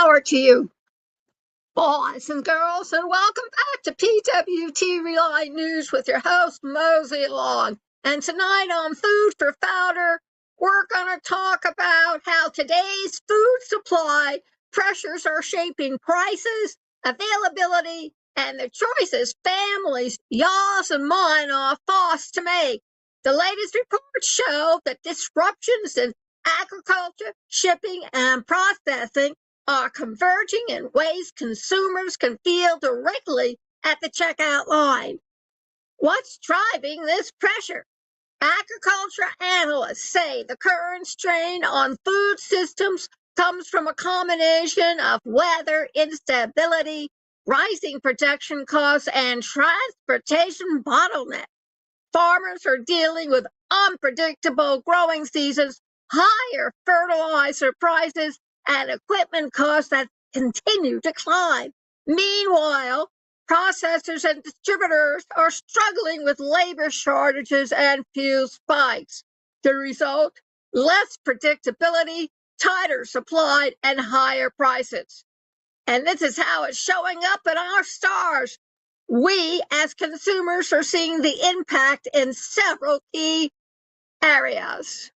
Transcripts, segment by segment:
power to you, boys and girls, and welcome back to PWT Relight News with your host, Mosey Long. And tonight on Food for Founder, we're going to talk about how today's food supply pressures are shaping prices, availability, and the choices families, yours and mine, are forced to make. The latest reports show that disruptions in agriculture, shipping, and processing are converging in ways consumers can feel directly at the checkout line. What's driving this pressure? Agriculture analysts say the current strain on food systems comes from a combination of weather instability, rising production costs, and transportation bottlenecks. Farmers are dealing with unpredictable growing seasons, higher fertilizer prices, and equipment costs that continue to climb. Meanwhile, processors and distributors are struggling with labor shortages and fuel spikes. The result? Less predictability, tighter supply, and higher prices. And this is how it's showing up in our stars. We, as consumers, are seeing the impact in several key areas.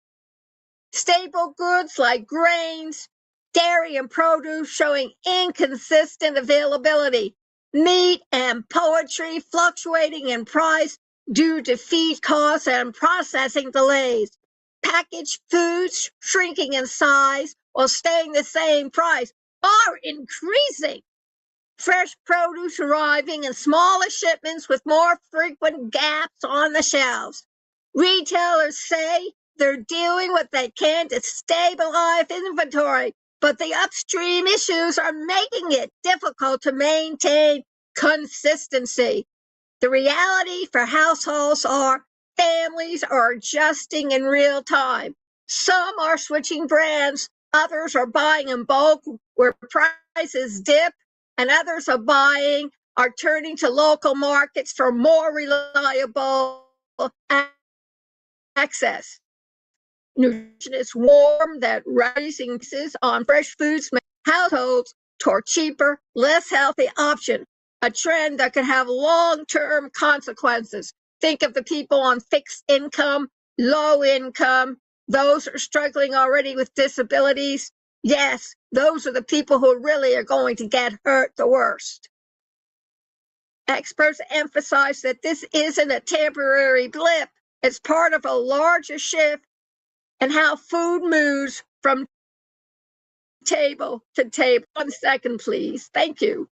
Staple goods like grains, dairy, and produce showing inconsistent availability. Meat and poultry fluctuating in price due to feed costs and processing delays. Packaged foods shrinking in size or staying the same price are increasing. Fresh produce arriving in smaller shipments with more frequent gaps on the shelves. Retailers say they're doing what they can to stabilize inventory, but the upstream issues are making it difficult to maintain consistency. The reality for households are families are adjusting in real time. Some are switching brands, others are buying in bulk where prices dip, and others are turning to local markets for more reliable access. Nutritionists warn that rising prices on fresh foods make households toward cheaper, less healthy options, a trend that could have long-term consequences. Think of the people on fixed income, low income, those who are struggling already with disabilities. Yes, those are the people who really are going to get hurt the worst. Experts emphasize that this isn't a temporary blip. It's part of a larger shift in how food moves from table to table. 1 second, please. Thank you.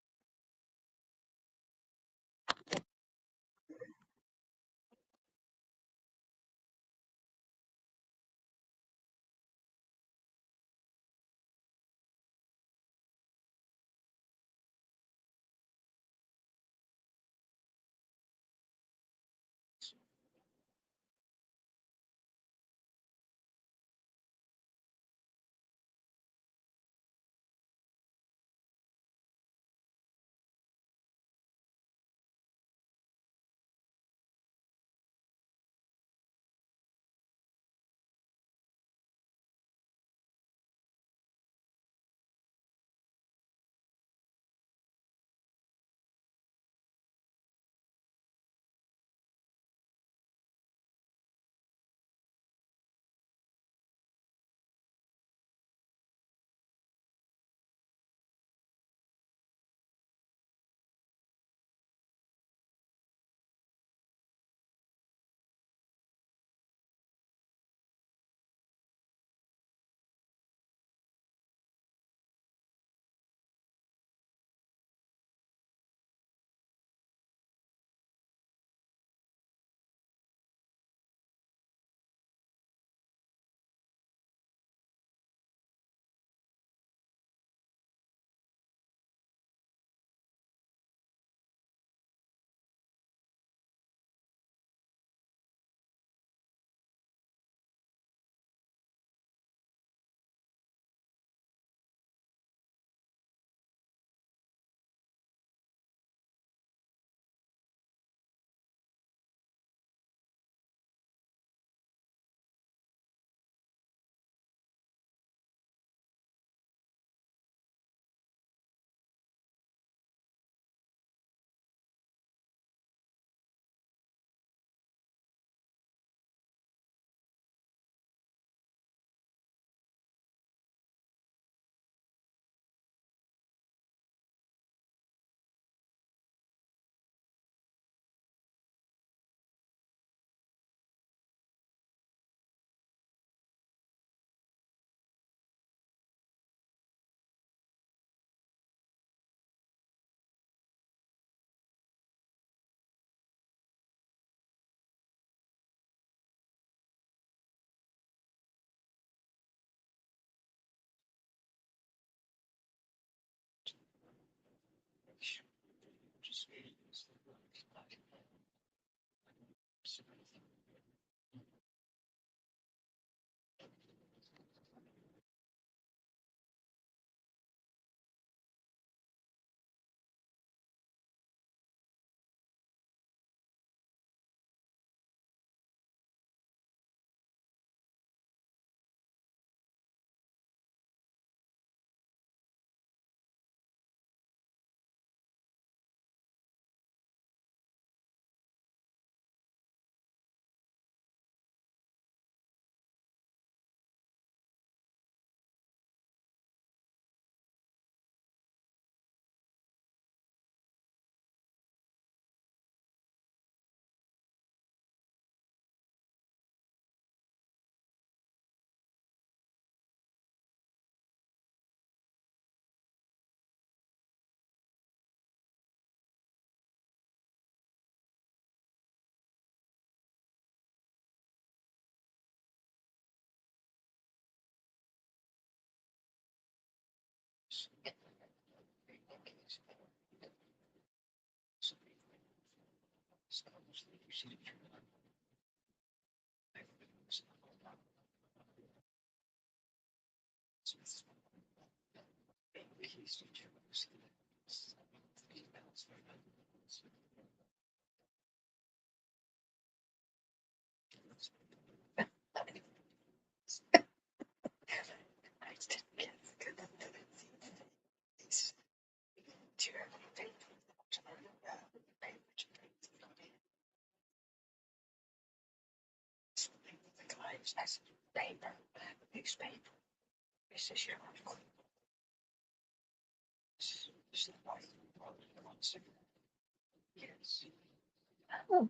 Oh,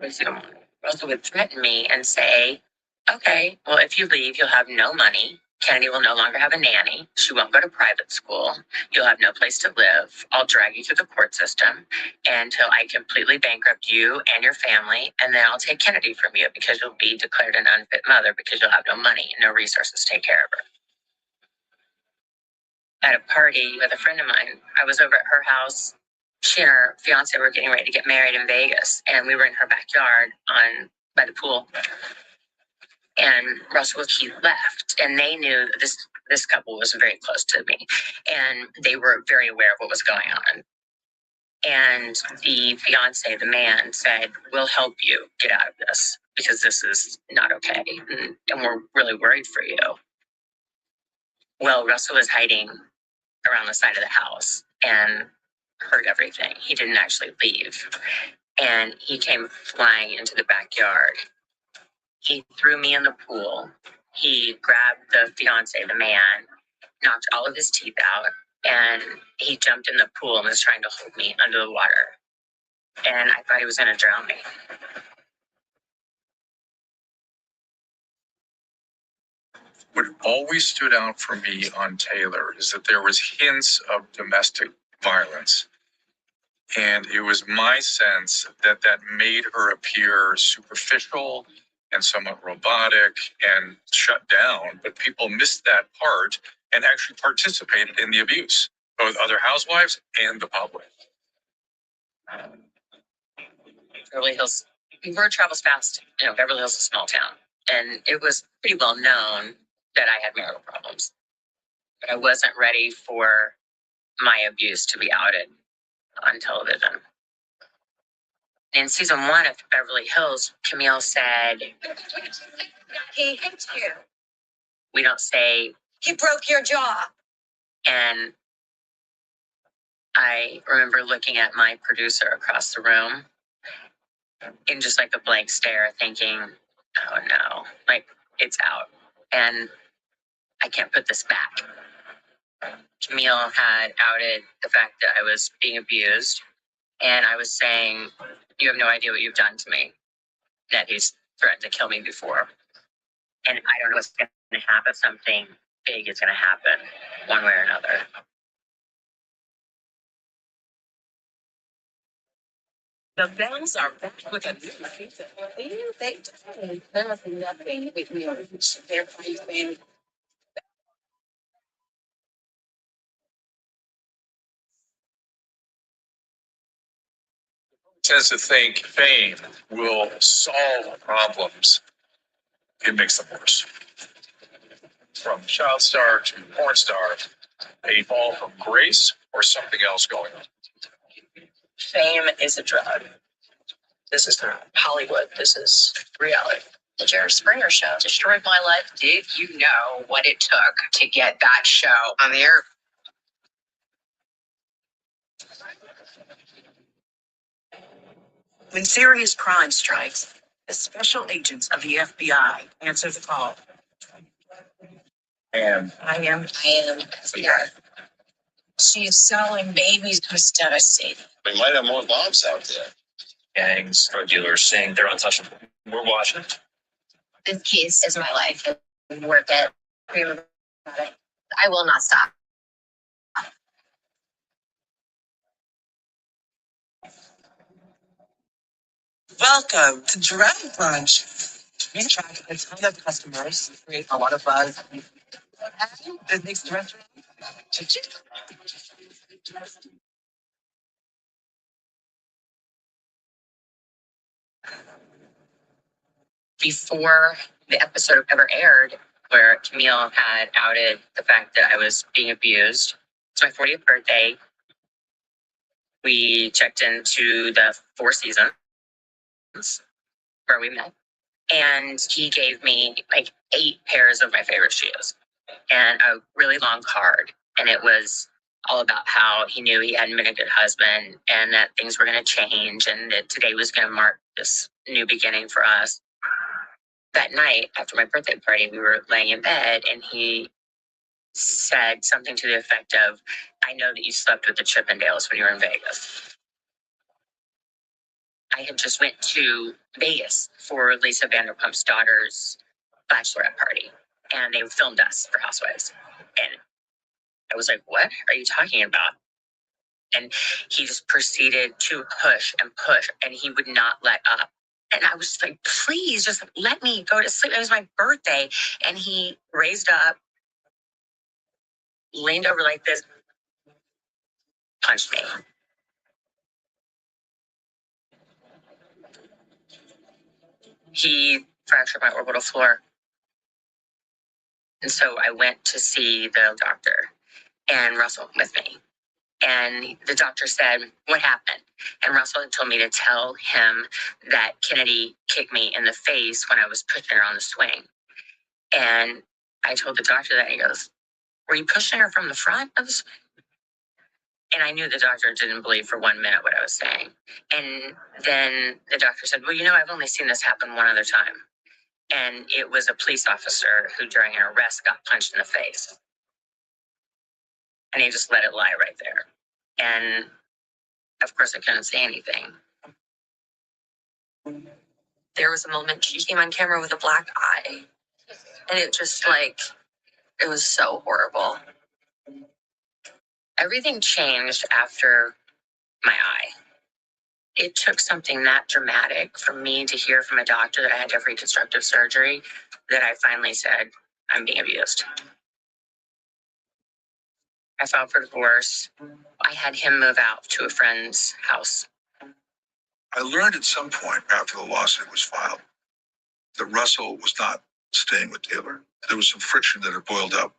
Russell would threaten me and say, okay, well, if you leave, you'll have no money. Kennedy will no longer have a nanny. She won't go to private school. You'll have no place to live. I'll drag you through the court system until I completely bankrupt you and your family. And then I'll take Kennedy from you because you'll be declared an unfit mother because you'll have no money and no resources to take care of her. At a party with a friend of mine, I was over at her house. She and her fiance were getting ready to get married in Vegas, and we were in her backyard by the pool. And Russell, he left, and they knew that this couple was very close to me, and they were very aware of what was going on. And the fiance, the man, said, "We'll help you get out of this because this is not okay, and we're really worried for you." Well, Russell was hiding around the side of the house and heard everything. He didn't actually leave. And he came flying into the backyard. He threw me in the pool. He grabbed the fiance, the man, knocked all of his teeth out, and he jumped in the pool and was trying to hold me under the water. And I thought he was going to drown me. What always stood out for me on Taylor is that there was hints of domestic violence. And it was my sense that made her appear superficial and somewhat robotic and shut down. But people missed that part and actually participated in the abuse, both other housewives and the public. Beverly Hills, word travels fast. Beverly Hills is a small town. And it was pretty well known that I had marital problems. But I wasn't ready for my abuse to be outed on television. In season 1 of Beverly Hills, Camille said, "He hit you." We don't say, "He broke your jaw." And I remember looking at my producer across the room in just like a blank stare, thinking, oh no, like it's out. And I can't put this back. Camille had outed the fact that I was being abused. And I was saying, you have no idea what you've done to me. That he's threatened to kill me before. And I don't know what's going to happen. Something big is going to happen one way or another. The bells are back with a new season. There's nothing with me. They're fighting. Tends to think fame will solve problems. It makes them worse. From child star to porn star, a fall from grace or something else going on. Fame is a drug. This is not Hollywood. This is reality. The Jerry Springer show destroyed my life. Did you know what it took to get that show on the air? When serious crime strikes, the special agents of the FBI answer the call. I am. Yeah. She's selling babies. It was devastating. We might have more bombs out there. Gangs, drug dealers saying they're untouchable. We're watching it. This case is my life. Work it. I will not stop. Welcome to Drought Brunch. We attract a ton of customers, create a lot of buzz. This makes the restaurant. Before the episode ever aired, where Camille had outed the fact that I was being abused, it's my 40th birthday. We checked into the Four Seasons where we met, and he gave me like 8 pairs of my favorite shoes and a really long card. And it was all about how he knew he hadn't been a good husband and that things were going to change and that today was going to mark this new beginning for us. That night after my birthday party, we were laying in bed and he said something to the effect of, "I know that you slept with the Chippendales when you were in Vegas." I had just went to Vegas for Lisa Vanderpump's daughter's bachelorette party, and they filmed us for Housewives. And I was like, what are you talking about? And he just proceeded to push and push, and he would not let up. And I was like, please just let me go to sleep. It was my birthday. And he raised up, leaned over like this, punched me. He fractured my orbital floor. And so I went to see the doctor, and Russell with me. And the doctor said, what happened? And Russell had told me to tell him that Kennedy kicked me in the face when I was pushing her on the swing. And I told the doctor that, and he goes, were you pushing her from the front of the swing? And I knew the doctor didn't believe for 1 minute what I was saying. And then the doctor said, well, I've only seen this happen one other time. And it was a police officer who during an arrest got punched in the face. And he just let it lie right there. And of course I couldn't say anything. There was a moment she came on camera with a black eye. And it just it was so horrible. Everything changed after my eye. It took something that dramatic for me to hear from a doctor that I had to have reconstructive surgery that I finally said, I'm being abused. I filed for divorce. I had him move out to a friend's house. I learned at some point after the lawsuit was filed that Russell was not staying with Taylor. There was some friction that had boiled up.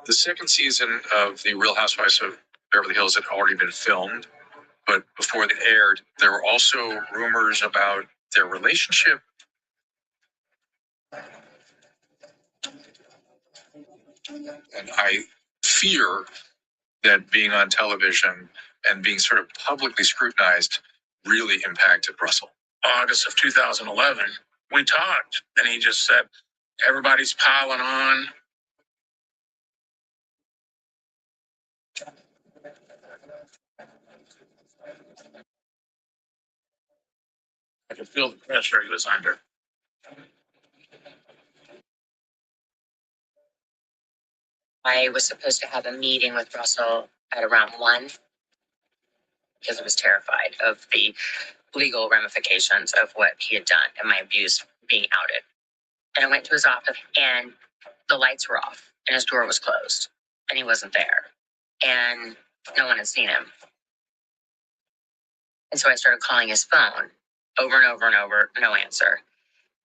The second season of The Real Housewives of Beverly Hills had already been filmed, but before it aired, there were also rumors about their relationship. And I fear that being on television and being sort of publicly scrutinized really impacted Russell. August of 2011, we talked, and he just said, everybody's piling on. I could feel the pressure he was under. I was supposed to have a meeting with Russell at around 1 because I was terrified of the legal ramifications of what he had done and my abuse being outed. And I went to his office and the lights were off and his door was closed and he wasn't there and no one had seen him. And so I started calling his phone over and over and over, no answer.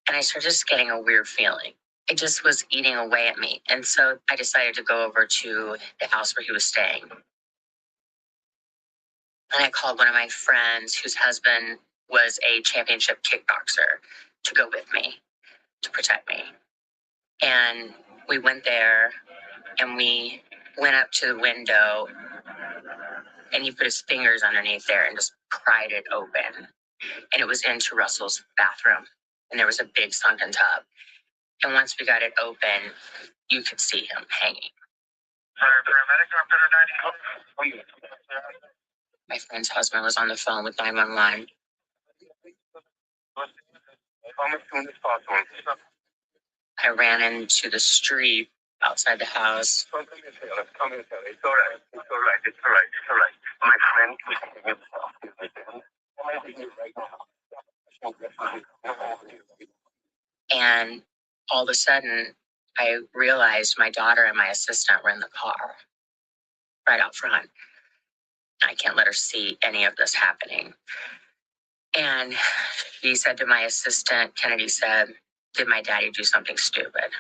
And I started just getting a weird feeling. It just was eating away at me. And so I decided to go over to the house where he was staying. And I called one of my friends whose husband was a championship kickboxer to go with me, to protect me. And we went there and we went up to the window and he put his fingers underneath there and just pried it open. And it was into Russell's bathroom. And there was a big sunken tub. And once we got it open, you could see him hanging. My friend's husband was on the phone with 911. I ran into the street outside the house. It's all right. My friend And all of a sudden, I realized my daughter and my assistant were in the car right out front. I can't let her see any of this happening. And he said to my assistant, Kennedy said, did my daddy do something stupid?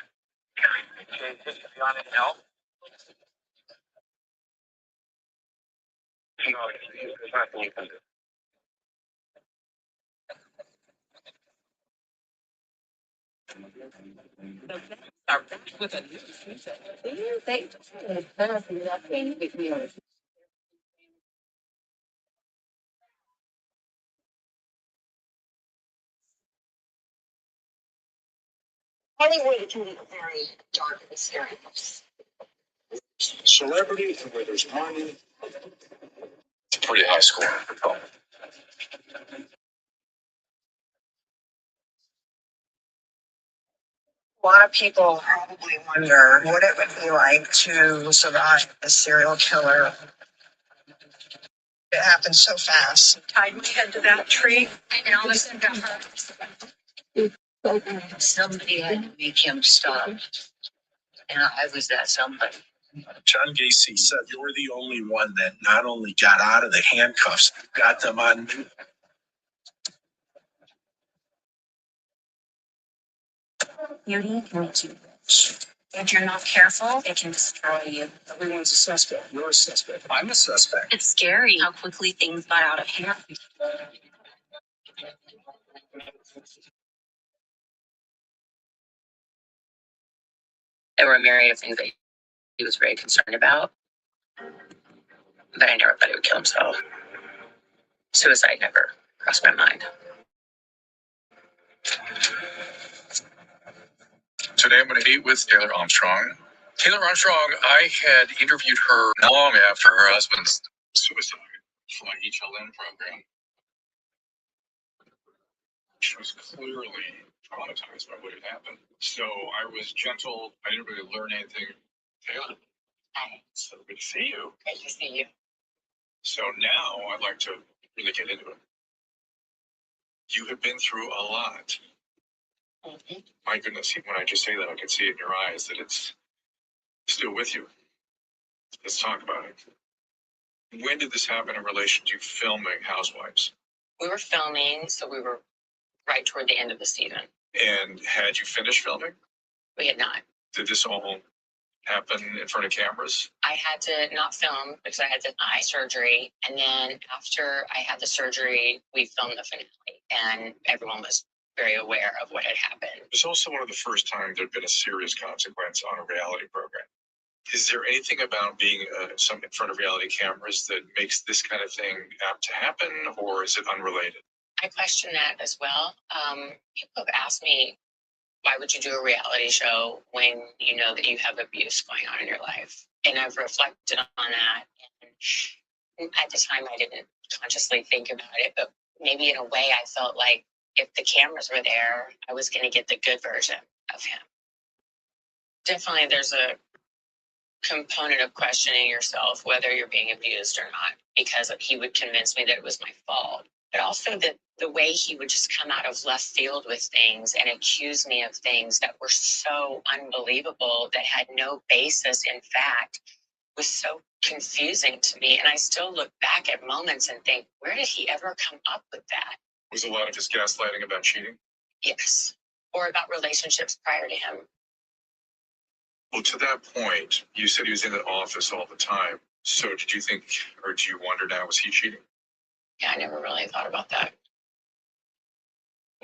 Hollywood can be very dark and serious. Celebrity and where there's money. pretty high score. A lot of people probably wonder what it would be like to survive a serial killer. It happened so fast. Tied my head to that tree. And all of a sudden got hurt. Somebody had to make him stop. And I was that somebody. John Gacy said you were the only one that not only got out of the handcuffs, got them on. Beauty can make you rich. If you're not careful, it can destroy you. Everyone's a suspect. You're a suspect. I'm a suspect. It's scary how quickly things got out of hand. There were a myriad of things that he was very concerned about, but I never thought he would kill himself. Suicide never crossed my mind. Today I'm going to meet with Taylor Armstrong. Taylor Armstrong, I had interviewed her not long after her husband's suicide for my HLN program. She was clearly traumatized by what had happened. So I was gentle. I didn't really learn anything. Taylor, Hi. so good to see you. Great to see you. So now I'd like to really get into it. You have been through a lot. Mhm. My goodness, when I just say that, I can see it in your eyes that it's still with you. Let's talk about it. When did this happen in relation to filming Housewives? We were filming, so we were right toward the end of the season. And had you finished filming? We had not. Did this all happen in front of cameras? I had to not film because I had the eye surgery. And then after I had the surgery, we filmed the finale, and everyone was very aware of what had happened. It was also one of the first times there'd been a serious consequence on a reality program. Is there anything about being in front of reality cameras that makes this kind of thing apt to happen, or is it unrelated? I question that as well. People have asked me, why would you do a reality show when you know that you have abuse going on in your life? And I've reflected on that. And at the time, I didn't consciously think about it, but maybe in a way, I felt like if the cameras were there, I was going to get the good version of him. Definitely, there's a component of questioning yourself whether you're being abused or not, because he would convince me that it was my fault. But also that the way he would just come out of left field with things and accuse me of things that were so unbelievable, that had no basis in fact, was so confusing to me. And I still look back at moments and think, where did he ever come up with that? Was a lot of his gaslighting about cheating? Yes. Or about relationships prior to him. Well, to that point, you said he was in the office all the time. So did you think, or do you wonder now, was he cheating? Yeah, I never really thought about that.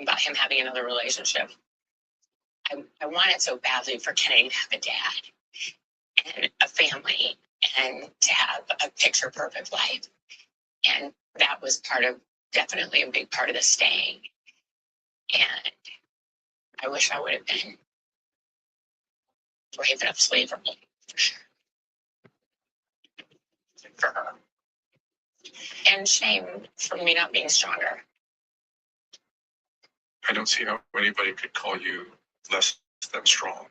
About him having another relationship. I wanted so badly for Kenny to have a dad and a family and to have a picture perfect life. And that was definitely a big part of the staying. And I wish I would have been brave enough to leave her, for sure. For her. And shame for me not being stronger. I don't see how anybody could call you less than strong.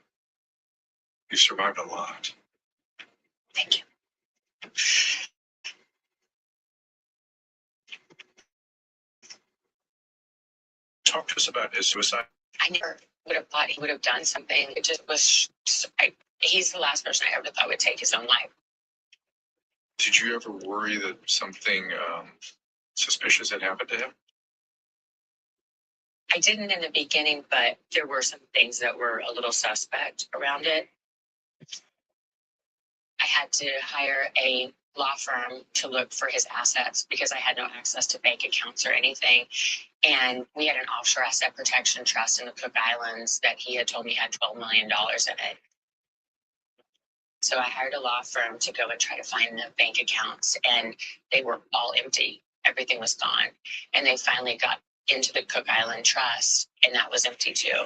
You survived a lot. Thank you. Talk to us about his suicide. I never would have thought he would have done something. It just was, he's the last person I ever thought would take his own life. Did you ever worry that something suspicious had happened to him? I didn't in the beginning, but there were some things that were a little suspect around it. I had to hire a law firm to look for his assets because I had no access to bank accounts or anything. And we had an offshore asset protection trust in the Cook Islands that he had told me had $12 million in it. So I hired a law firm to go and try to find the bank accounts, and they were all empty. Everything was gone. And they finally got into the Cook Island Trust, and that was empty too.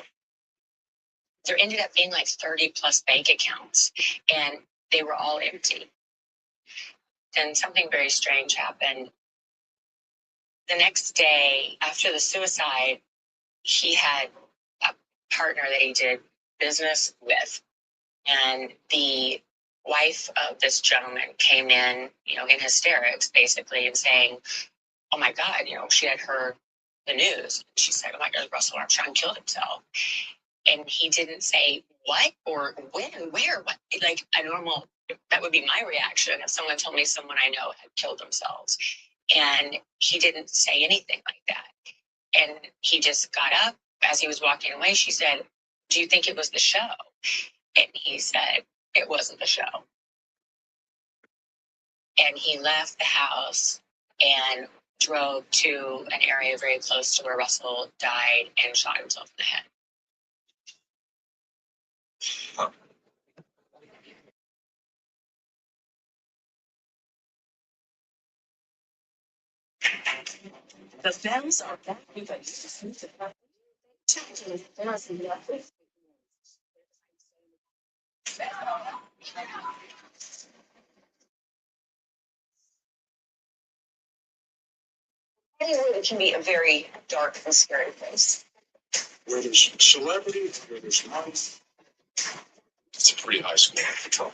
There ended up being like 30 plus bank accounts, and they were all empty. then something very strange happened. The next day after the suicide, he had a partner that he did business with. And the wife of this gentleman came in, in hysterics, basically, and saying, oh my God, she had heard the news. She said, oh my God, Russell Armstrong killed himself. And he didn't say what or when, where, what, like a normal, that would be my reaction if someone told me someone I know had killed themselves. And he didn't say anything like that. And he just got up as he was walking away. She said, do you think it was the show? And he said, it wasn't the show. And he left the house and drove to an area very close to where Russell died and shot himself in the head. The films are back with a Hollywood can be a very dark and scary place. Where there's celebrity, where there's money. It's a pretty high score for Trump.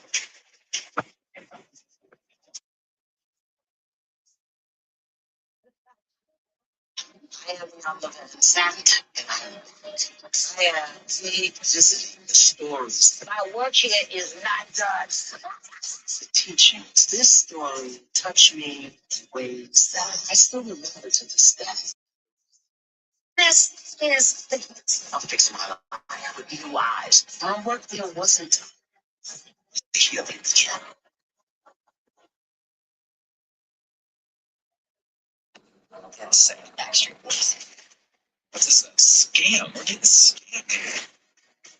I am not living in Sackett, and I am revisiting the stories. My work here is not done. The teachings. This story touched me in ways that I still remember to this day. This is the I'm fixing my life with new eyes. My work there wasn't healing the channel. Can't say Backstreet Boys. What's this? A scam? We're getting scammed.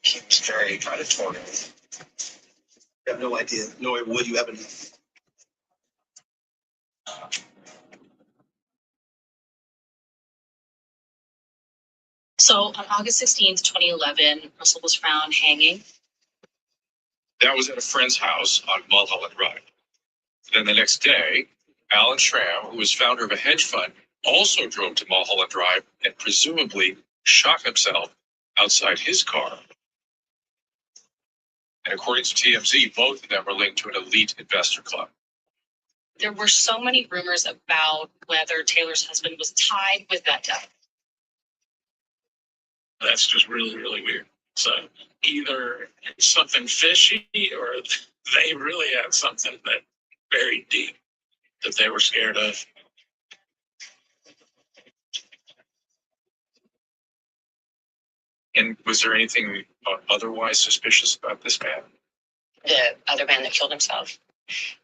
He was very predatory. You have no idea. No, would you haven't? So on August 16th, 2011, Russell was found hanging. That was at a friend's house on Mulholland Drive. Then the next day, Alan Schramm, who was founder of a hedge fund, also drove to Mulholland Drive and presumably shot himself outside his car. And according to TMZ, both of them are linked to an elite investor club. There were so many rumors about whether Taylor's husband was tied with that death. That's just really, really weird. So either it's something fishy or they really had something that very deep that they were scared of. And was there anything otherwise suspicious about this man? The other man that killed himself.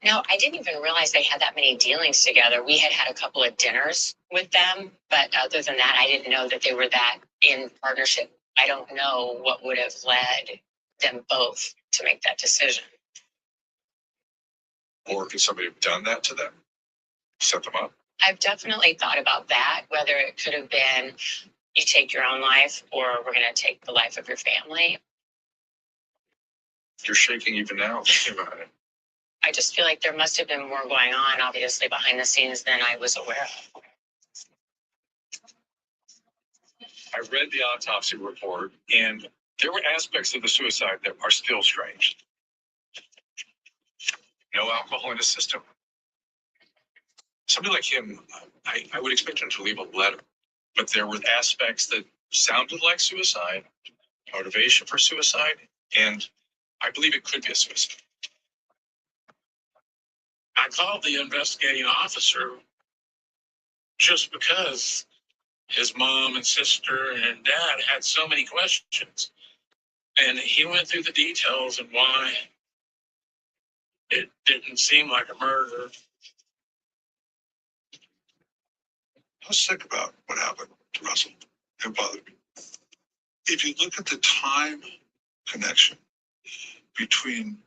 No, I didn't even realize they had that many dealings together. We had had a couple of dinners with them, but other than that, I didn't know that they were that in partnership. I don't know what would have led them both to make that decision. Or could somebody have done that to them? Set them up? I've definitely thought about that, whether it could have been you take your own life or we're going to take the life of your family. You're shaking even now thinking about it. I just feel like there must have been more going on, obviously, behind the scenes than I was aware of. I read the autopsy report, and there were aspects of the suicide that are still strange. No alcohol in his system. Somebody like him, I would expect him to leave a letter, but there were aspects that sounded like suicide, motivation for suicide, and I believe it could be a suicide. I called the investigating officer just because his mom and sister and dad had so many questions. And he went through the details and why it didn't seem like a murder. I was sick about what happened to Russell. It bothered me. If you look at the time connection between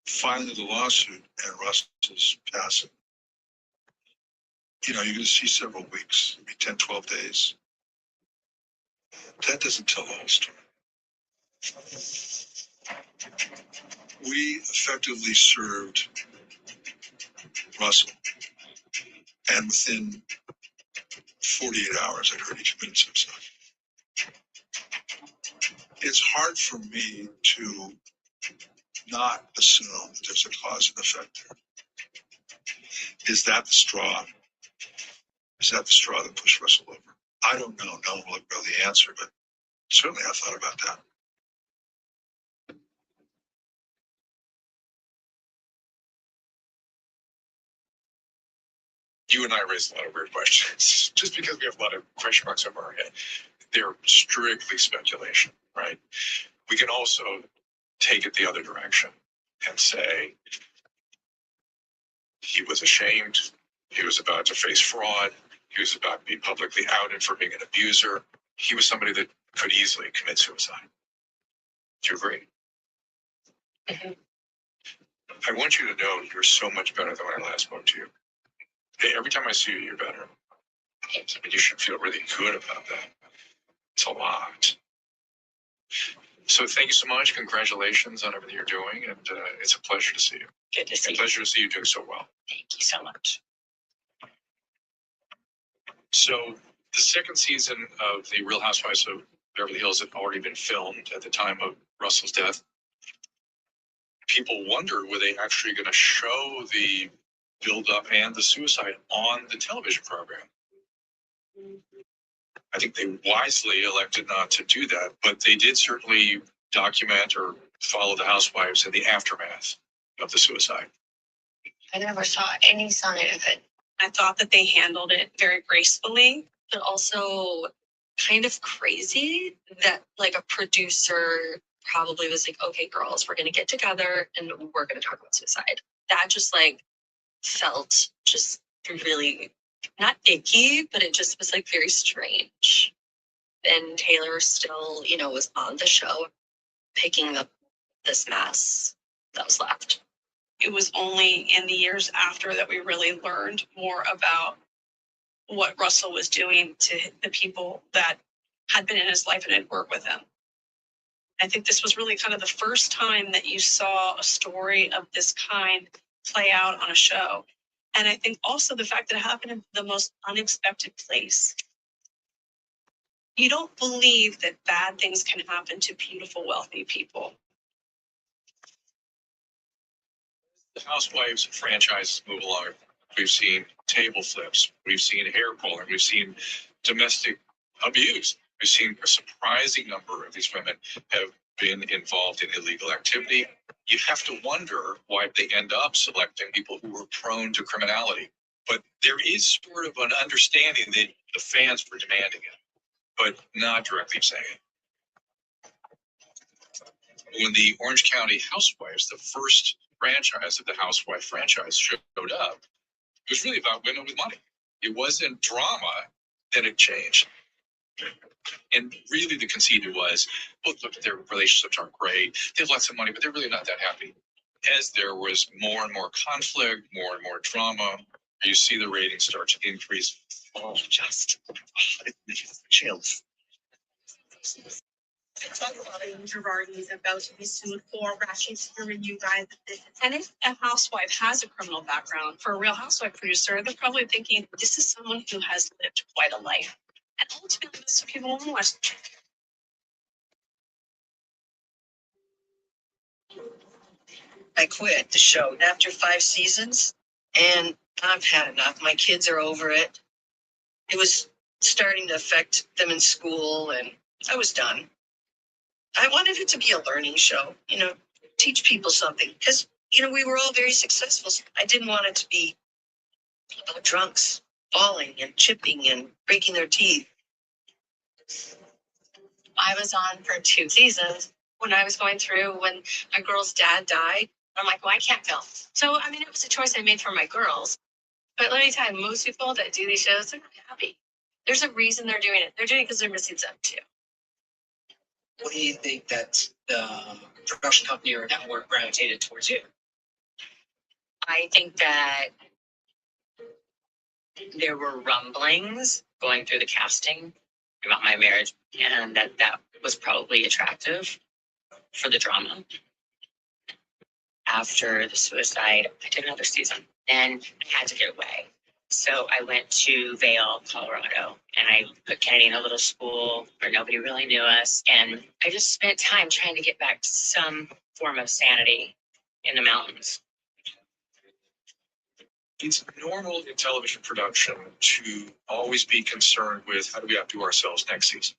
filing the lawsuit and Russell's passing, you're going to see several weeks, maybe 10, 12 days. That doesn't tell the whole story. We effectively served Russell. And within 48 hours, I'd heard he committed suicide. It's hard for me to not assume that there's a cause and effect there. Is that the straw? Is that the straw that pushed Russell over? I don't know. No one will know the answer, but certainly I thought about that. You and I raised a lot of weird questions just because we have a lot of question marks over our head. They're strictly speculation, right? We can also take it the other direction and say he was ashamed. He was about to face fraud. He was about to be publicly outed for being an abuser. He was somebody that could easily commit suicide. Do you agree? Mhm. I want you to know you're so much better than when I last spoke to you. Hey, every time I see you, you're better. Thank you. And you should feel really good about that. It's a lot. So thank you so much. Congratulations on everything you're doing. And it's a pleasure to see you. Good to see A you. pleasure to see you doing so well. Thank you so much. So the second season of the Real Housewives of Beverly Hills had already been filmed at the time of Russell's death. People wondered, were they actually going to show the build-up and the suicide on the television program? I think they wisely elected not to do that, but they did certainly document or follow the housewives in the aftermath of the suicide. I never saw any sign of it. I thought that they handled it very gracefully, but also kind of crazy that like a producer probably was like, okay, girls, we're going to get together and we're going to talk about suicide. That just like felt just really not icky, but it just was like very strange. And Taylor still, was on the show picking up this mess that was left. It was only in the years after that we really learned more about what Russell was doing to the people that had been in his life and had worked with him. I think this was really kind of the first time that you saw a story of this kind play out on a show. And I think also the fact that it happened in the most unexpected place. You don't believe that bad things can happen to beautiful, wealthy people. The Housewives franchise move along. We've seen table flips. We've seen hair pulling. We've seen domestic abuse. We've seen a surprising number of these women have been involved in illegal activity. You have to wonder why they end up selecting people who are prone to criminality. But there is sort of an understanding that the fans were demanding it, but not directly saying it. When the Orange County Housewives, the first franchise of the Housewife franchise, showed up, it was really about women with money. It wasn't drama that had changed. And really the conceit was, well, look, their relationships aren't great. They have lots of money, but they're really not that happy. As there was more and more conflict, more and more drama, you see the ratings start to increase. Oh, just chills. Talk about Girardi's about to be sued for racially screwing you guys. And if a housewife has a criminal background, for a Real Housewife producer, they're probably thinking this is someone who has lived quite a life. And ultimately, that's what people want to watch. I quit the show after 5 seasons, and I've had enough. My kids are over it. It was starting to affect them in school, and I was done. I wanted it to be a learning show, teach people something, because, we were all very successful. I didn't want it to be about drunks falling and chipping and breaking their teeth. I was on for 2 seasons when I was going through when my girl's dad died. I'm like, well, I can't film. So, it was a choice I made for my girls. But let me tell you, most people that do these shows, they're not happy. There's a reason they're doing it. They're doing it because they're missing something too. What do you think that the production company or network gravitated towards you? I think that there were rumblings going through the casting about my marriage, and that was probably attractive for the drama. after the suicide, I did another season. Then I had to get away. So I went to Vail, Colorado, and I put Kennedy in a little school where nobody really knew us. And I just spent time trying to get back to some form of sanity in the mountains. It's normal in television production to always be concerned with how do we outdo ourselves next season.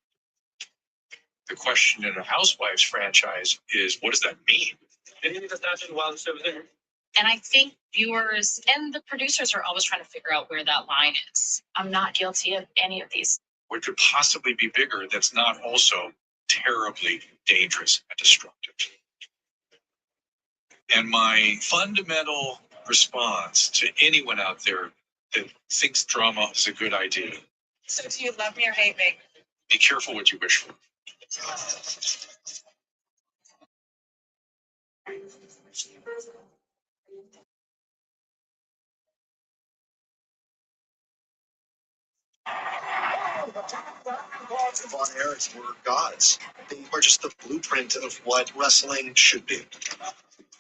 The question in a Housewives franchise is, what does that mean? And I think viewers and the producers are always trying to figure out where that line is. I'm not guilty of any of these. What could possibly be bigger that's not also terribly dangerous and destructive? And my fundamental response to anyone out there that thinks drama is a good idea, So do you love me or hate me? be careful what you wish for. The Von Erichs were gods. They were just the blueprint of what wrestling should be.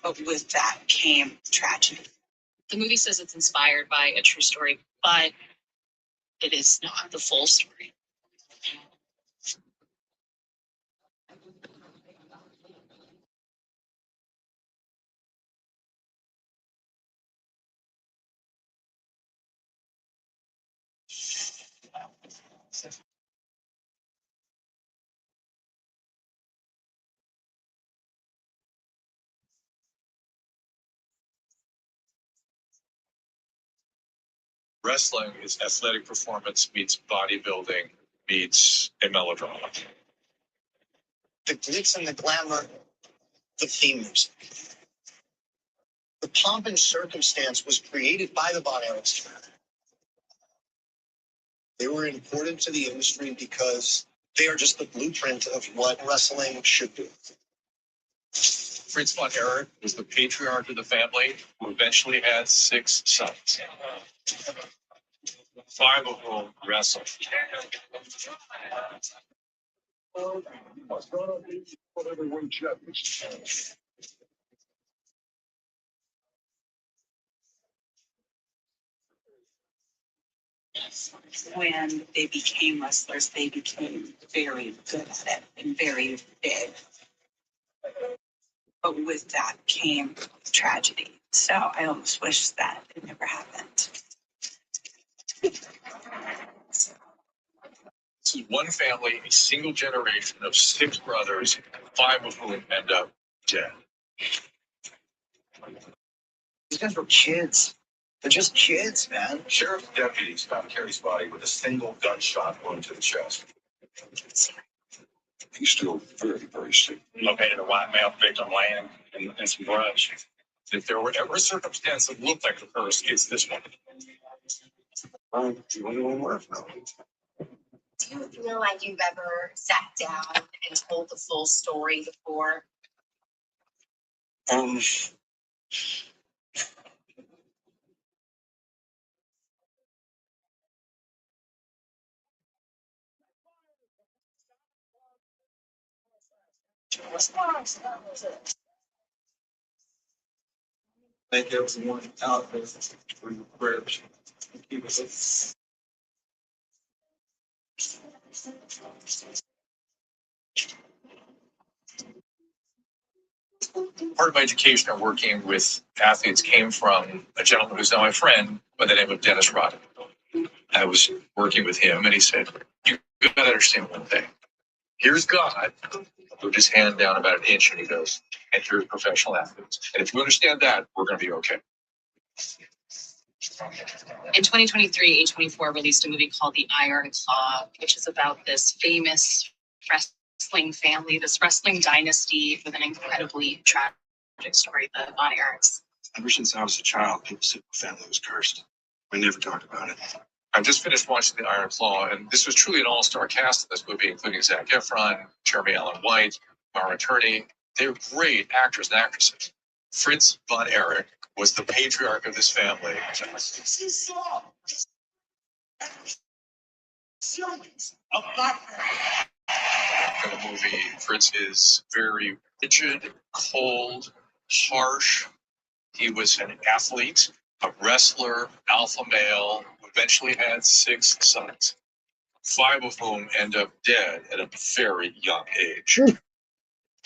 But with that came tragedy. The movie says it's inspired by a true story, but it is not the full story. Wrestling is athletic performance meets bodybuilding meets a melodrama. The glitz and the glamour, the theme music. The pomp and circumstance was created by the Von Erichs. They were important to the industry because they are just the blueprint of what wrestling should be. Fritz von Erich was the patriarch of the family who eventually had 6 sons, 5 of whom wrestled. When they became wrestlers, they became very good at it and very big. But with that came tragedy. So I almost wish that it never happened. This is one family, a single generation of 6 brothers, 5 of whom end up dead. These guys were kids. They're just kids, man. Sheriff's deputies found Carrie's body with a single gunshot wound to the chest. He's still very, very sick. Located a white male victim laying in some brush. If there were ever a circumstance that looked like the first, it's this one. Do anyone work now? Do you feel like you've ever sat down and told the full story before? Thank everyone out there for your prayers. Keep us. Part of my education and working with athletes came from a gentleman who's now my friend by the name of Dennis Roddick. I was working with him and he said, you gotta understand one thing. Here's God, put his hand down about an inch and he goes, and here's professional athletes. And if you understand that, we're gonna be okay. In 2023, A24 released a movie called The Iron Claw, which is about this famous wrestling family, this wrestling dynasty with an incredibly tragic story, the Von Erichs. Ever since I was a child, people said my family was cursed. We never talked about it. I just finished watching The Iron Claw, and this was truly an all-star cast in this movie, including Zac Efron, Jeremy Allen White, Mara Turney. They're great actors and actresses. Fritz von Erich was the patriarch of this family. In the movie, Fritz is very rigid, cold, harsh, He was an athlete, a wrestler, alpha male, who eventually had 6 sons, 5 of whom end up dead at a very young age.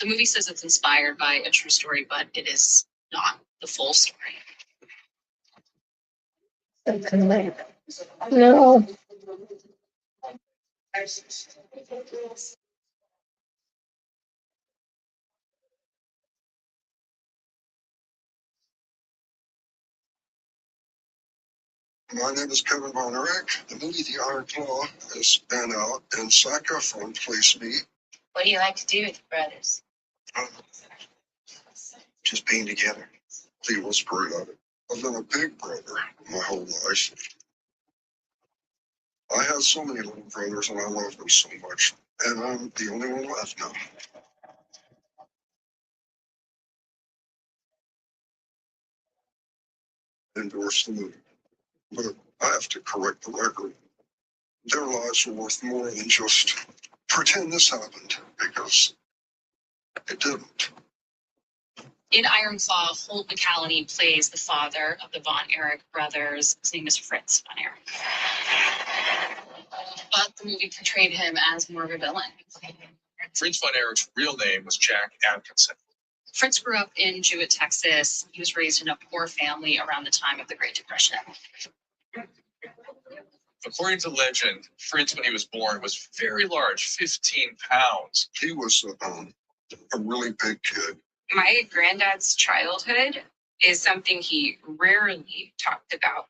The movie says it's inspired by a true story, but it is not the full story. No. My name is Kevin Von Erich. The movie The Iron Claw has been out, and Zac Efron plays me. What do you like to do with your brothers? Just being together. See what's great of it. I've been a big brother my whole life. I had so many little brothers, and I loved them so much. And I'm the only one left now. Endorse the movie. But I have to correct the record. Their lives are worth more than just pretend this happened, because it didn't. In Iron Claw, Holt McCallany plays the father of the Von Erich brothers. His name is Fritz Von Erich. But the movie portrayed him as more of a villain. Fritz Von Erich's real name was Jack Atkinson. Fritz grew up in Jewett, Texas. He was raised in a poor family around the time of the Great Depression. According to legend, Fritz, when he was born, was very large, 15 pounds. He was a really big kid. My granddad's childhood is something he rarely talked about.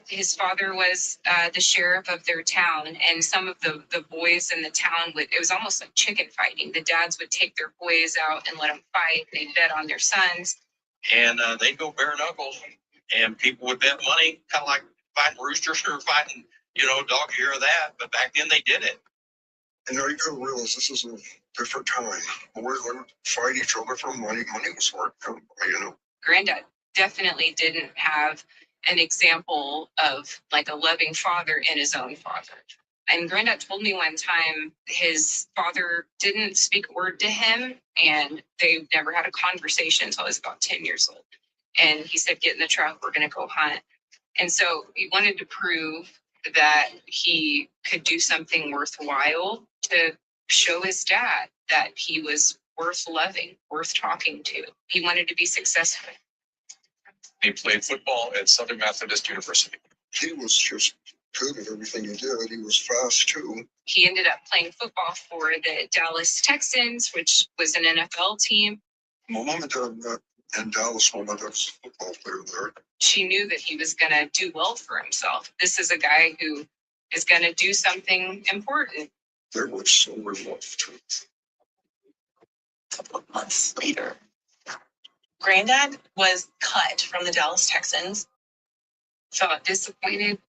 His father was the sheriff of their town, and some of the boys in the town it was almost like chicken fighting. The dads would take their boys out and let them fight. They'd bet on their sons. And they'd go bare knuckles, and people would bet money, kind of like fighting roosters or fighting, dog ear or that. But back then they did it. And now you gotta realize this is a different time. Boys would fight each other for money. Money was hard to come by, Granddad definitely didn't have an example of like a loving father in his own father. And Granddad told me one time his father didn't speak a word to him, and they never had a conversation until he was about 10 years old. And he said, "Get in the truck, we're going to go hunt." And so he wanted to prove that he could do something worthwhile to show his dad that he was worth loving, worth talking to. He wanted to be successful. He played football at Southern Methodist University. He was just good at everything he did. He was fast too. He ended up playing football for the Dallas Texans, which was an NFL team. My mom and dad met in Dallas when my dad's a football player there. She knew that he was going to do well for himself. This is a guy who is going to do something important. They were so in love too. A couple of months later, Granddad was cut from the Dallas Texans. Felt disappointed.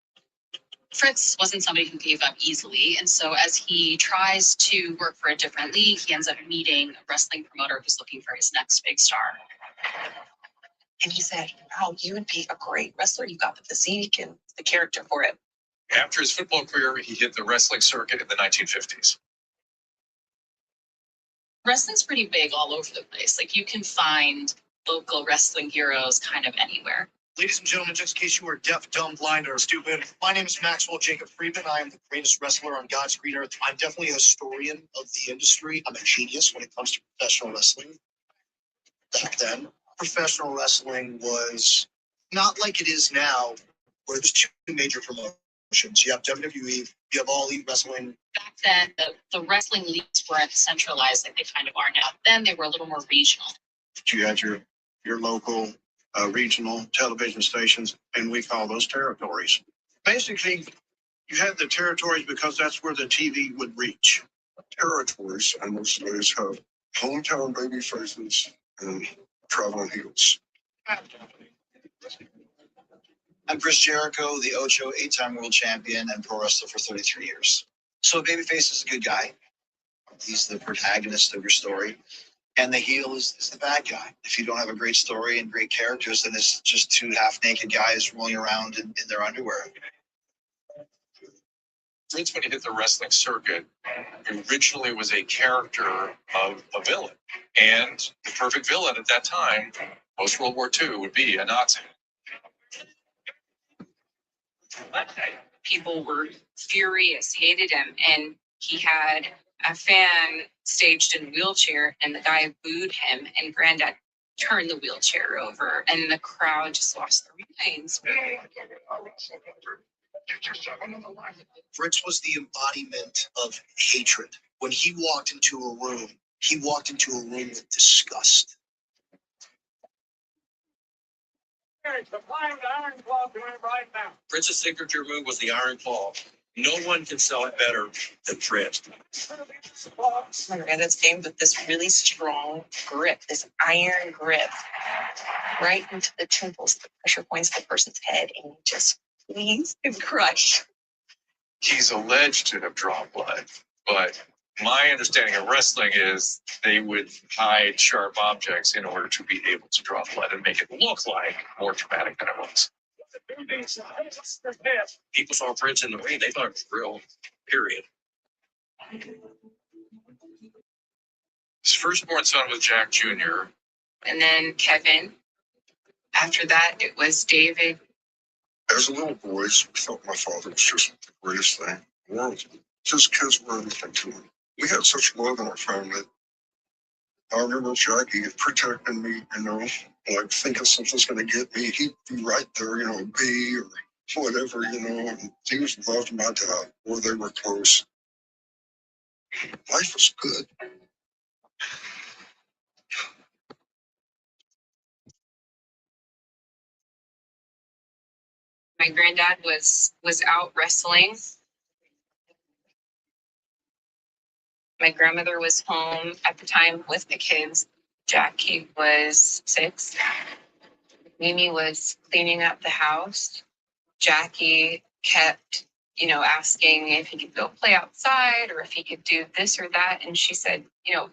Fritz wasn't somebody who gave up easily. And so as he tries to work for a different league, he ends up meeting a wrestling promoter who's looking for his next big star. And he said, "Wow, you would be a great wrestler. You got the physique and the character for it." After his football career, he hit the wrestling circuit in the 1950s. Wrestling's pretty big all over the place. Like you can find local wrestling heroes kind of anywhere. Ladies and gentlemen, just in case you are deaf, dumb, blind, or stupid, my name is Maxwell Jacob Friedman. I am the greatest wrestler on God's green earth. I'm definitely a historian of the industry. I'm a genius when it comes to professional wrestling. Back then, professional wrestling was not like it is now, where there's two major promotions. You have WWE, you have All Elite Wrestling. Back then, the wrestling leagues weren't centralized like they kind of are now. Then they were a little more regional. You had your local, regional television stations, and we call those territories. Basically, you had the territories because that's where the TV would reach. Territories in those days have hometown baby faces and traveling heels. I'm Chris Jericho, the Ocho 8-time world champion and pro wrestler for 33 years. So a babyface is a good guy. He's the protagonist of your story. And the heel is the bad guy. If you don't have a great story and great characters, then it's just two half-naked guys rolling around in their underwear. Fritz, when he hit the wrestling circuit, originally was a character of a villain. And the perfect villain at that time, post World War II, would be a Nazi. People were furious, hated him, and he had a fan staged in a wheelchair, and the guy booed him, and Granddad turned the wheelchair over, and the crowd just lost their minds. Fritz was the embodiment of hatred. When he walked into a room, he walked into a room with disgust. Fritz's signature move was the Iron Claw. No one can sell it better than Fritz. My granddad's game with this really strong grip, this iron grip, right into the temples, the pressure points of the person's head, and you just squeeze and crush. He's alleged to have drawn blood, but my understanding of wrestling is they would hide sharp objects in order to be able to draw blood and make it look like more dramatic than it was. People saw Fritz in the ring, they thought it was real, period. His firstborn son was Jack Jr. And then Kevin. After that, it was David. As little boys, we thought my father was just the greatest thing in the world. His kids were everything to him. We had such love in our family. I remember Jackie protecting me, like thinking something's going to get me. He'd be right there, B or whatever, and he was loved my dad, or they were close. Life was good. My granddad was out wrestling. My grandmother was home at the time with the kids. Jackie was 6. Mimi was cleaning up the house. Jackie kept, asking if he could go play outside or if he could do this or that. And she said,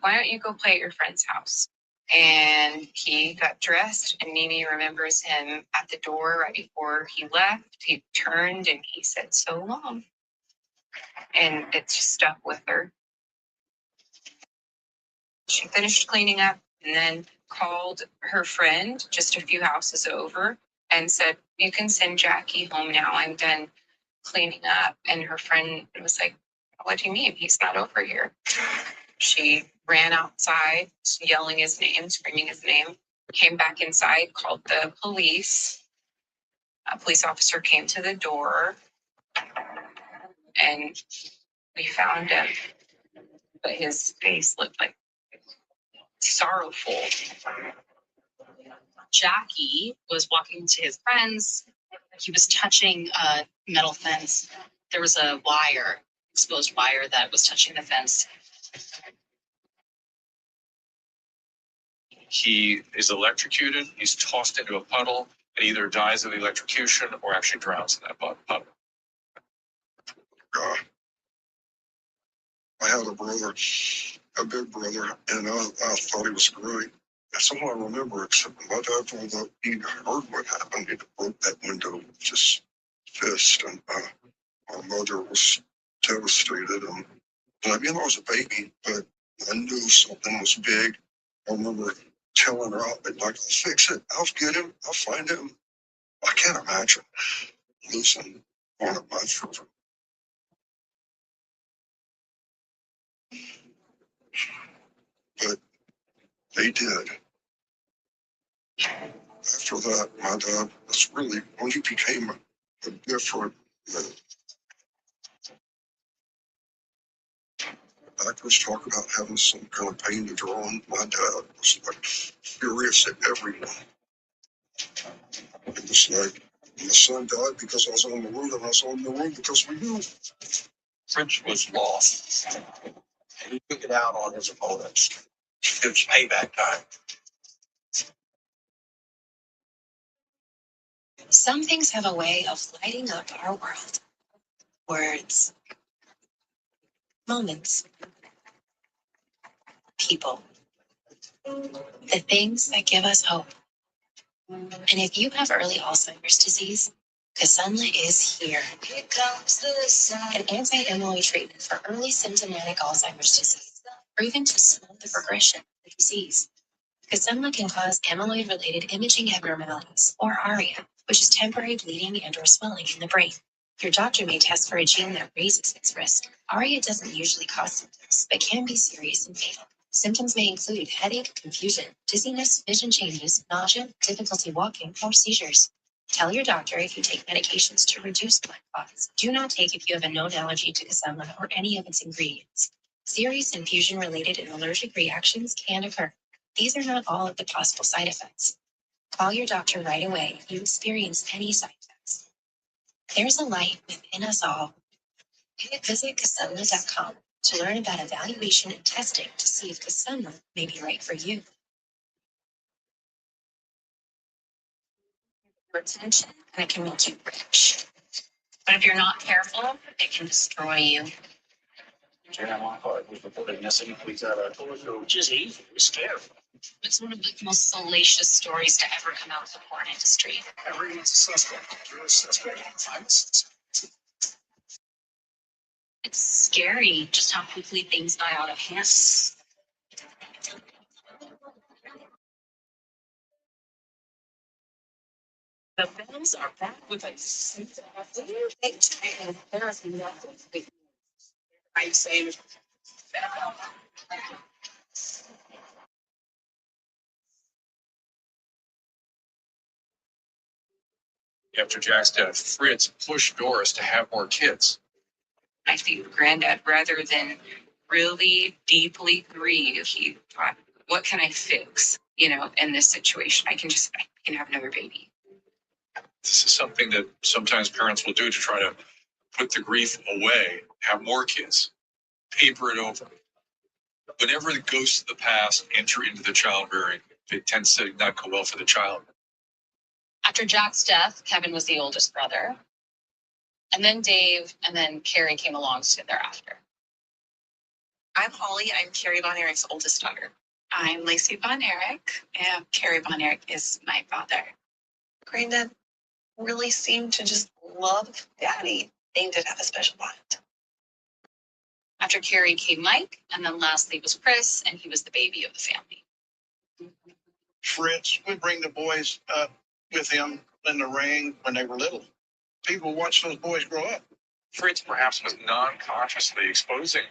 why don't you go play at your friend's house? And he got dressed, and Mimi remembers him at the door right before he left. He turned and he said, "So long." And it just stuck with her. She finished cleaning up and then called her friend just a few houses over and said, "You can send Jackie home now. I'm done cleaning up." And her friend was like, "What do you mean? He's not over here." She ran outside, yelling his name, screaming his name, came back inside, called the police. A police officer came to the door, and we found him. But his face looked like sorrowful. Jackie was walking to his friends. He was touching a metal fence. There was a wire, exposed wire that was touching the fence. He is electrocuted, he's tossed into a puddle, and either dies of electrocution or actually drowns in that puddle. I had a brother, a big brother, and I thought he was great. That's all I remember, except my dad told that he'd heard what happened. He broke that window with his fist, and my mother was devastated. And I was a baby, but I knew something was big. I remember telling her, I'll fix it. I'll get him. I'll find him. I can't imagine losing one of my children. But they did. After that, my dad was really, when he became a different man. Actors talk about having some kind of pain to draw on. My dad was like furious at everyone. It was like, my son died because I was on the road, and I was on the road because we knew. Fritz was lost. And he took it out on his opponents. It was payback time. Some things have a way of lighting up our world. Words, moments, people, the things that give us hope. And if you have early Alzheimer's disease, Kisunla is here. Here comes the sun. An anti-amyloid treatment for early symptomatic Alzheimer's disease, proven to slow the progression of the disease. Kisunla can cause amyloid-related imaging abnormalities, or ARIA, which is temporary bleeding and/or swelling in the brain. Your doctor may test for a gene that raises this risk. ARIA doesn't usually cause symptoms, but can be serious and fatal. Symptoms may include headache, confusion, dizziness, vision changes, nausea, difficulty walking, or seizures. Tell your doctor if you take medications to reduce blood clots. Do not take if you have a known allergy to Kisunla or any of its ingredients. Serious infusion-related and allergic reactions can occur. These are not all of the possible side effects. Call your doctor right away if you experience any side effects. There's a light within us all. Visit Kisunla.com to learn about evaluation and testing to see if Kisunla may be right for you. Retention, and it can make you rich. But if you're not careful, it can destroy you. It's one of the most salacious stories to ever come out of the porn industry. Everyone's a suspect. You're a suspect. I'm a suspect. It's scary just how quickly things die out of hand. The films are back with a there is nothing. I'm saying. After Jack's death, Fritz pushed Doris to have more kids. I think Granddad, rather than really deeply grieve, he thought, what can I fix, in this situation? I can have another baby. This is something that sometimes parents will do to try to put the grief away, have more kids, paper it over. Whenever the ghosts of the past enter into the childbearing, it tends to not go well for the child. After Jack's death, Kevin was the oldest brother. And then Dave, and then Carrie came along soon thereafter. I'm Holly. I'm Carrie Von Erich's oldest daughter. I'm Lacey Von Erich, and Carrie Von Erich is my father. Granddad really seemed to just love Daddy. They did have a special bond. After Carrie came Mike, and then lastly was Chris, and he was the baby of the family. Fritz would bring the boys up with him in the ring when they were little. People watch those boys grow up. Fritz perhaps was non-consciously exposing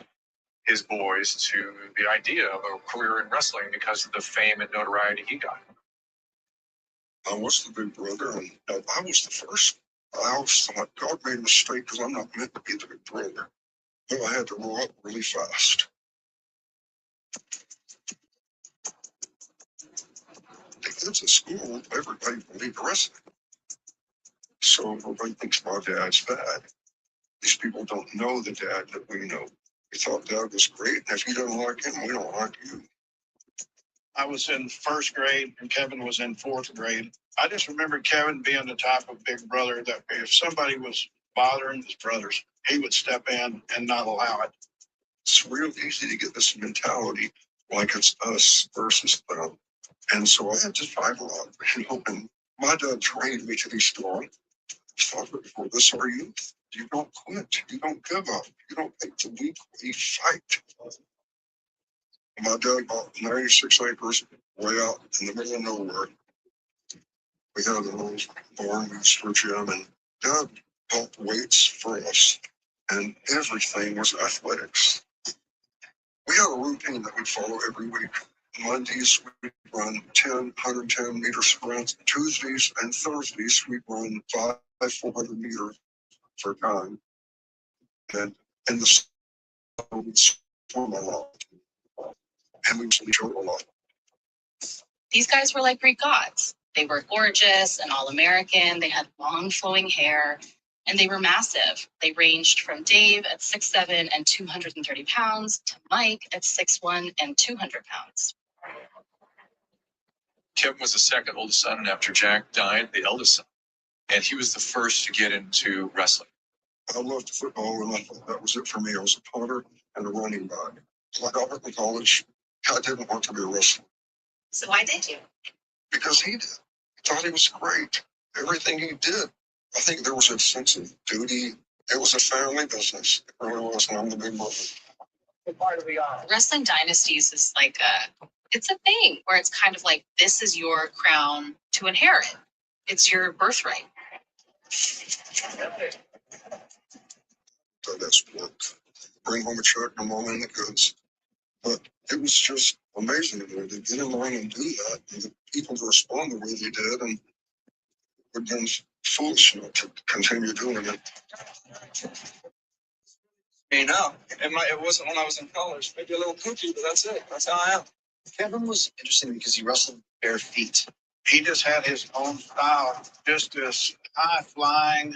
his boys to the idea of a career in wrestling because of the fame and notoriety he got. I was the big brother, and I was the first. I always thought God made a mistake because I'm not meant to be the big brother. But I had to grow up really fast. The kids at school, everybody believed wrestling. So everybody thinks my dad's bad. These people don't know the dad that we know. We thought Dad was great, and if you don't like him, we don't like you. I was in first grade, and Kevin was in fourth grade. I just remember Kevin being the type of big brother that if somebody was bothering his brothers, he would step in and not allow it. It's real easy to get this mentality like it's us versus them. And so I had to fight a lot, and my dad trained me to be strong. I thought before this, are you? You don't quit. You don't give up. You don't take the weak. You fight. My dad bought 96 acres way out in the middle of nowhere. We had a little barn for gym, and Dad built weights for us, and everything was athletics. We had a routine that we'd follow every week. Mondays, we'd run 110 meter sprints. Tuesdays and Thursdays, we'd run 400 meters for time. And in the summer, we'd swim a lot. And we usually showed a lot. These guys were like Greek gods. They were gorgeous and all-American. They had long flowing hair, and they were massive. They ranged from Dave at 6'7" and 230 pounds to Mike at 6'1" and 200 pounds. Kevin was the second oldest son, and after Jack died, the eldest son. And he was the first to get into wrestling. I loved football, and I thought that was it for me. I was a punter and a running back. So I got to college. I didn't want to be a wrestler. So why did you? Because he did. He thought he was great. Everything he did I think there was a sense of duty. It was a family business. It really was, and I'm the big brother. Wrestling dynasties is like it's a thing where it's kind of like, this is your crown to inherit. It's your birthright. So that's work. Bring home a check, I'm all in the goods. But it was just amazing to get in line and do that, and the people to respond the way they did, and it would been foolish not to continue doing it. You know, it wasn't when I was in college. Maybe a little kooky, but that's it. That's how I am. Kevin was interesting because he wrestled bare feet. He just had his own style, just this high flying,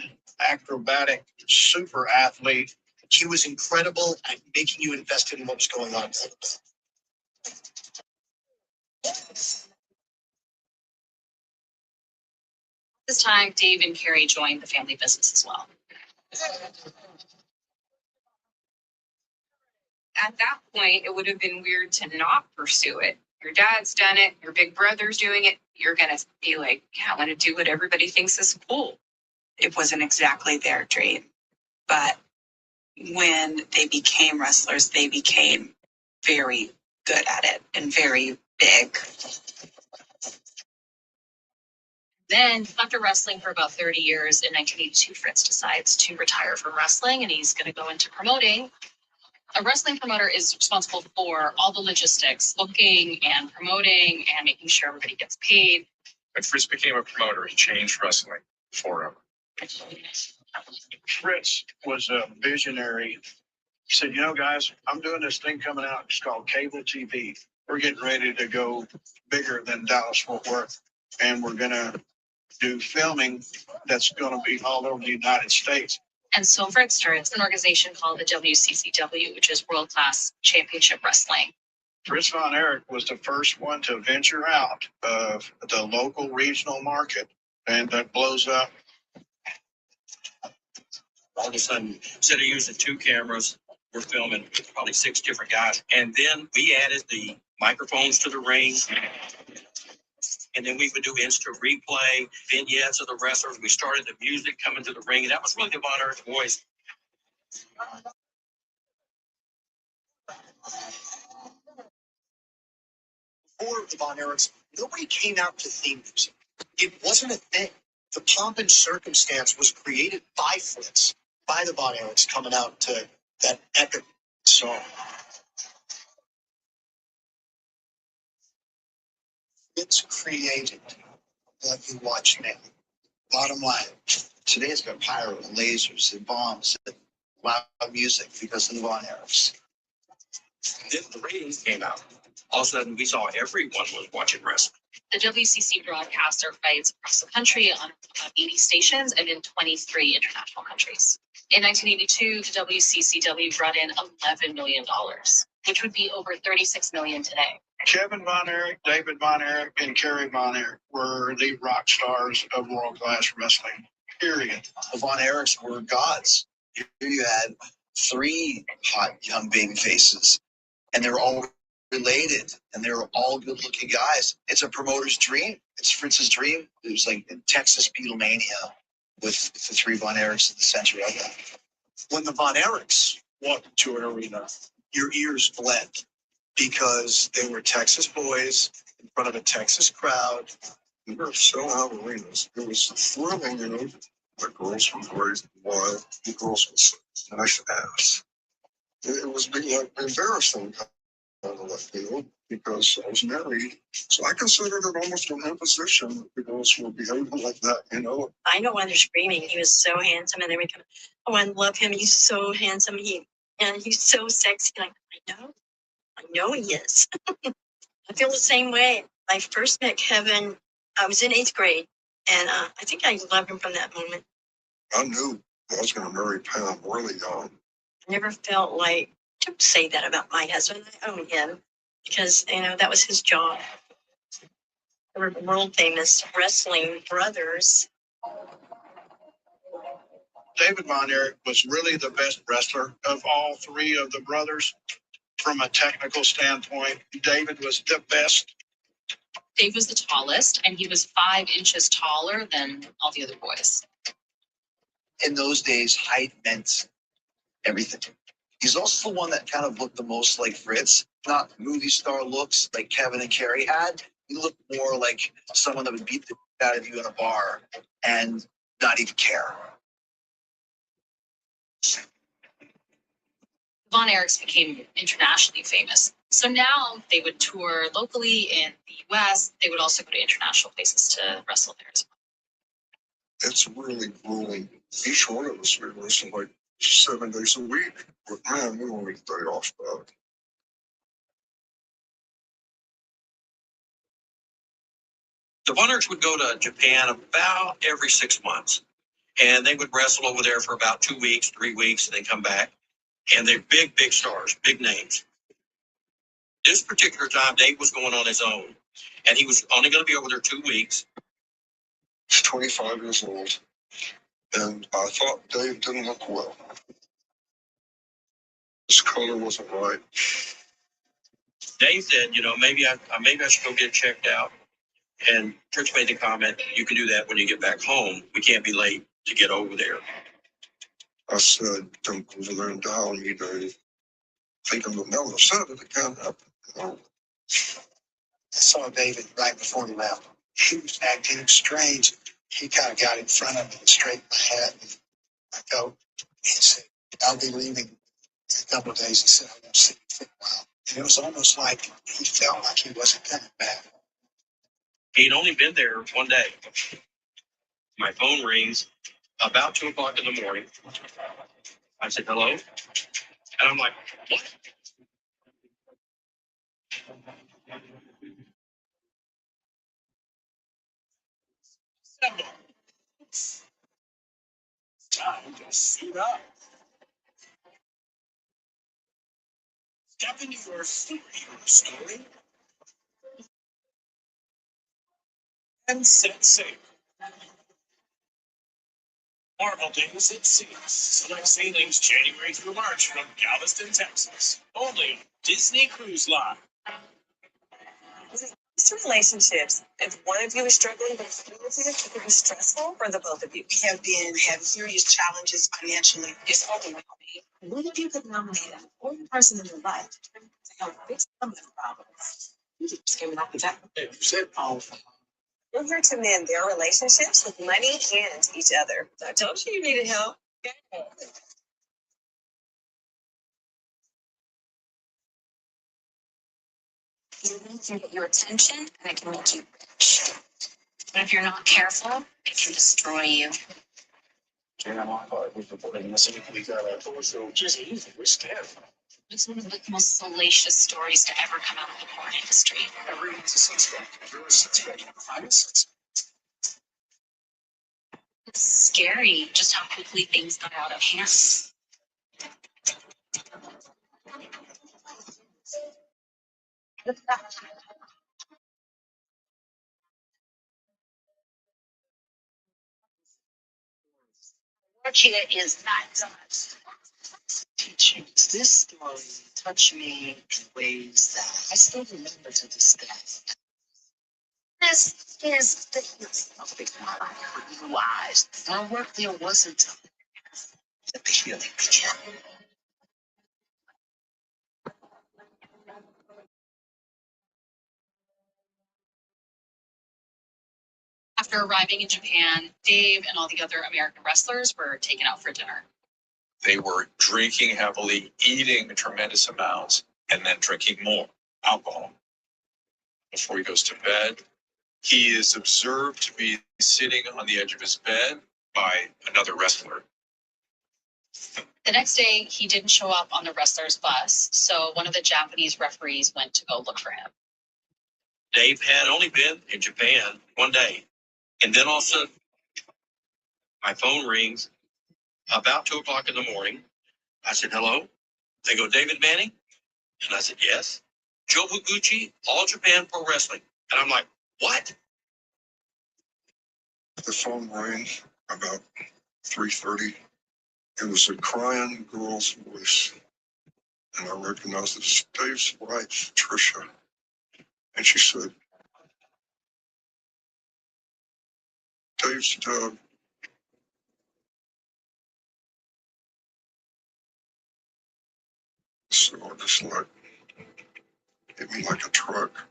acrobatic, super athlete. He was incredible at making you invested in what was going on. This time, Dave and Carrie joined the family business as well. At that point, it would have been weird to not pursue it. Your dad's done it, your big brother's doing it. You're going to be like, yeah, I want to do what everybody thinks is cool. It wasn't exactly their dream, but when they became wrestlers, they became very good at it and very big. Then, after wrestling for about 30 years, in 1982, Fritz decides to retire from wrestling and he's going to go into promoting. A wrestling promoter is responsible for all the logistics, booking and promoting and making sure everybody gets paid. When Fritz became a promoter, he changed wrestling forever. Fritz was a visionary. He said, you know, guys, I'm doing this thing coming out. It's called cable TV. We're getting ready to go bigger than Dallas-Fort Worth. And we're going to do filming that's going to be all over the United States. And so Fritz starts an organization called the WCCW, which is World Class Championship Wrestling. Fritz von Erich was the first one to venture out of the local regional market, and that blows up. All of a sudden, instead of using 2 cameras, we're filming probably 6 different guys. And then we added the microphones to the ring. And then we would do instant replay, vignettes of the wrestlers. We started the music coming to the ring. And that was really the Von Erich voice. Before the Von Erichs, nobody came out to theme music. It wasn't a thing. The pomp and circumstance was created by Fritz, by the Von Erichs coming out to that epic song. It's created what you watch now. Bottom line, today it's got pyro and lasers and bombs and loud music because of the Von Erichs. Then the ratings came out. All of a sudden, we saw everyone was watching wrestling. The WCC broadcasts their fights across the country on 80 stations and in 23 international countries. In 1982, the WCCW brought in $11 million, which would be over $36 million today. Kevin Von Erich, David Von Erich, and Kerry Von Erich were the rock stars of world-class wrestling, period. The Von Erichs were gods. You had 3 hot young baby faces, and they were all related, and they were all good-looking guys. It's a promoter's dream. It's Fritz's dream. It was like Texas Beatlemania with the 3 Von Erichs at the center of that. When the Von Erichs walked into an arena, your ears bled because they were Texas boys in front of a Texas crowd. We were selling out arenas. It was thrilling, you know. The girls were great, wild. The girls with nice ass. It was like embarrassing on the left field because I was married. So I considered it almost an imposition that the girls were behaving like that, you know. I know why they're screaming. He was so handsome, and they were coming, oh, I love him. He's so handsome. And he's so sexy. Like, I know he is. I feel the same way. I first met Kevin, I was in 8th grade, and I think I loved him from that moment. I knew I was going to marry Pam really young. I never felt like, don't say that about my husband. I own him because, that was his job. They were world famous wrestling brothers. David Von Erich was really the best wrestler of all 3 of the brothers. From a technical standpoint, David was the best. Dave was the tallest, and he was 5 inches taller than all the other boys. In those days, height meant everything. He's also the one that kind of looked the most like Fritz, not movie star looks like Kevin and Carrie had. He looked more like someone that would beat the out of you in a bar and not even care. Von Erichs became internationally famous. So now they would tour locally in the US. They would also go to international places to wrestle there as well. It's really grueling. Each one of us, we wrestle like 7 days a week. But man, we only day off about it. The Von Erichs would go to Japan about every 6 months. And they would wrestle over there for about 2 weeks, 3 weeks, and then come back. And they're big, big stars, big names. This particular time, Dave was going on his own. And he was only going to be over there 2 weeks. He's 25 years old. And I thought Dave didn't look well. His color wasn't right. Dave said, maybe I should go get checked out. And Church made the comment, you can do that when you get back home. We can't be late to get over there. I said, don't go over there and die on me, Dave. Think I'm never have said it again. I saw David right before he left. He was acting strange. He kind of got in front of me and straightened my hat and my coat. He said, I'll be leaving in a couple of days. He said, I won't see you for a while. And it was almost like he felt like he wasn't coming back. He'd only been there 1 day. My phone rings about 2 o'clock in the morning. I said, hello? And I'm like, what? Time to suit up. Step into your superhero story and set sail. Marvel Days at Sea. Select sailings January through March from Galveston, Texas. Only on Disney Cruise Line. To relationships, if one of you is struggling with it could be stressful for the both of you. We have been having serious challenges financially. It's overwhelming. What if you could nominate an important person in your life to help fix some of the problems? You just came off the top. You said powerful. We're here to mend their relationships with money and each other. I told you needed help. You can get your attention and it can make you rich. But if you're not careful, it can destroy you. We got a just easy. We're scared. It's one of the most salacious stories to ever come out of the porn industry. Everyone's a suspect. You're a suspect. I'm a suspect. It's scary just how quickly things got out of hand. Work here is not done. Teachings. This story touched me in ways that I still remember to this day. This is the healing of Big Mama. You wise. My work there wasn't the healing began. After arriving in Japan, Dave and all the other American wrestlers were taken out for dinner. They were drinking heavily, eating tremendous amounts, and then drinking more alcohol. Before he goes to bed, he is observed to be sitting on the edge of his bed by another wrestler. The next day, he didn't show up on the wrestler's bus, so one of the Japanese referees went to go look for him. Dave had only been in Japan 1 day. And then all of a sudden, my phone rings about 2 o'clock in the morning. I said, hello? They go, David Manning? And I said, yes. Joe Higuchi, All Japan Pro Wrestling. And I'm like, what? The phone rang about 3:30. It was a crying girl's voice. And I recognized it as Dave's wife, Tricia. And she said, Dave's dead. So just like hit me like a truck.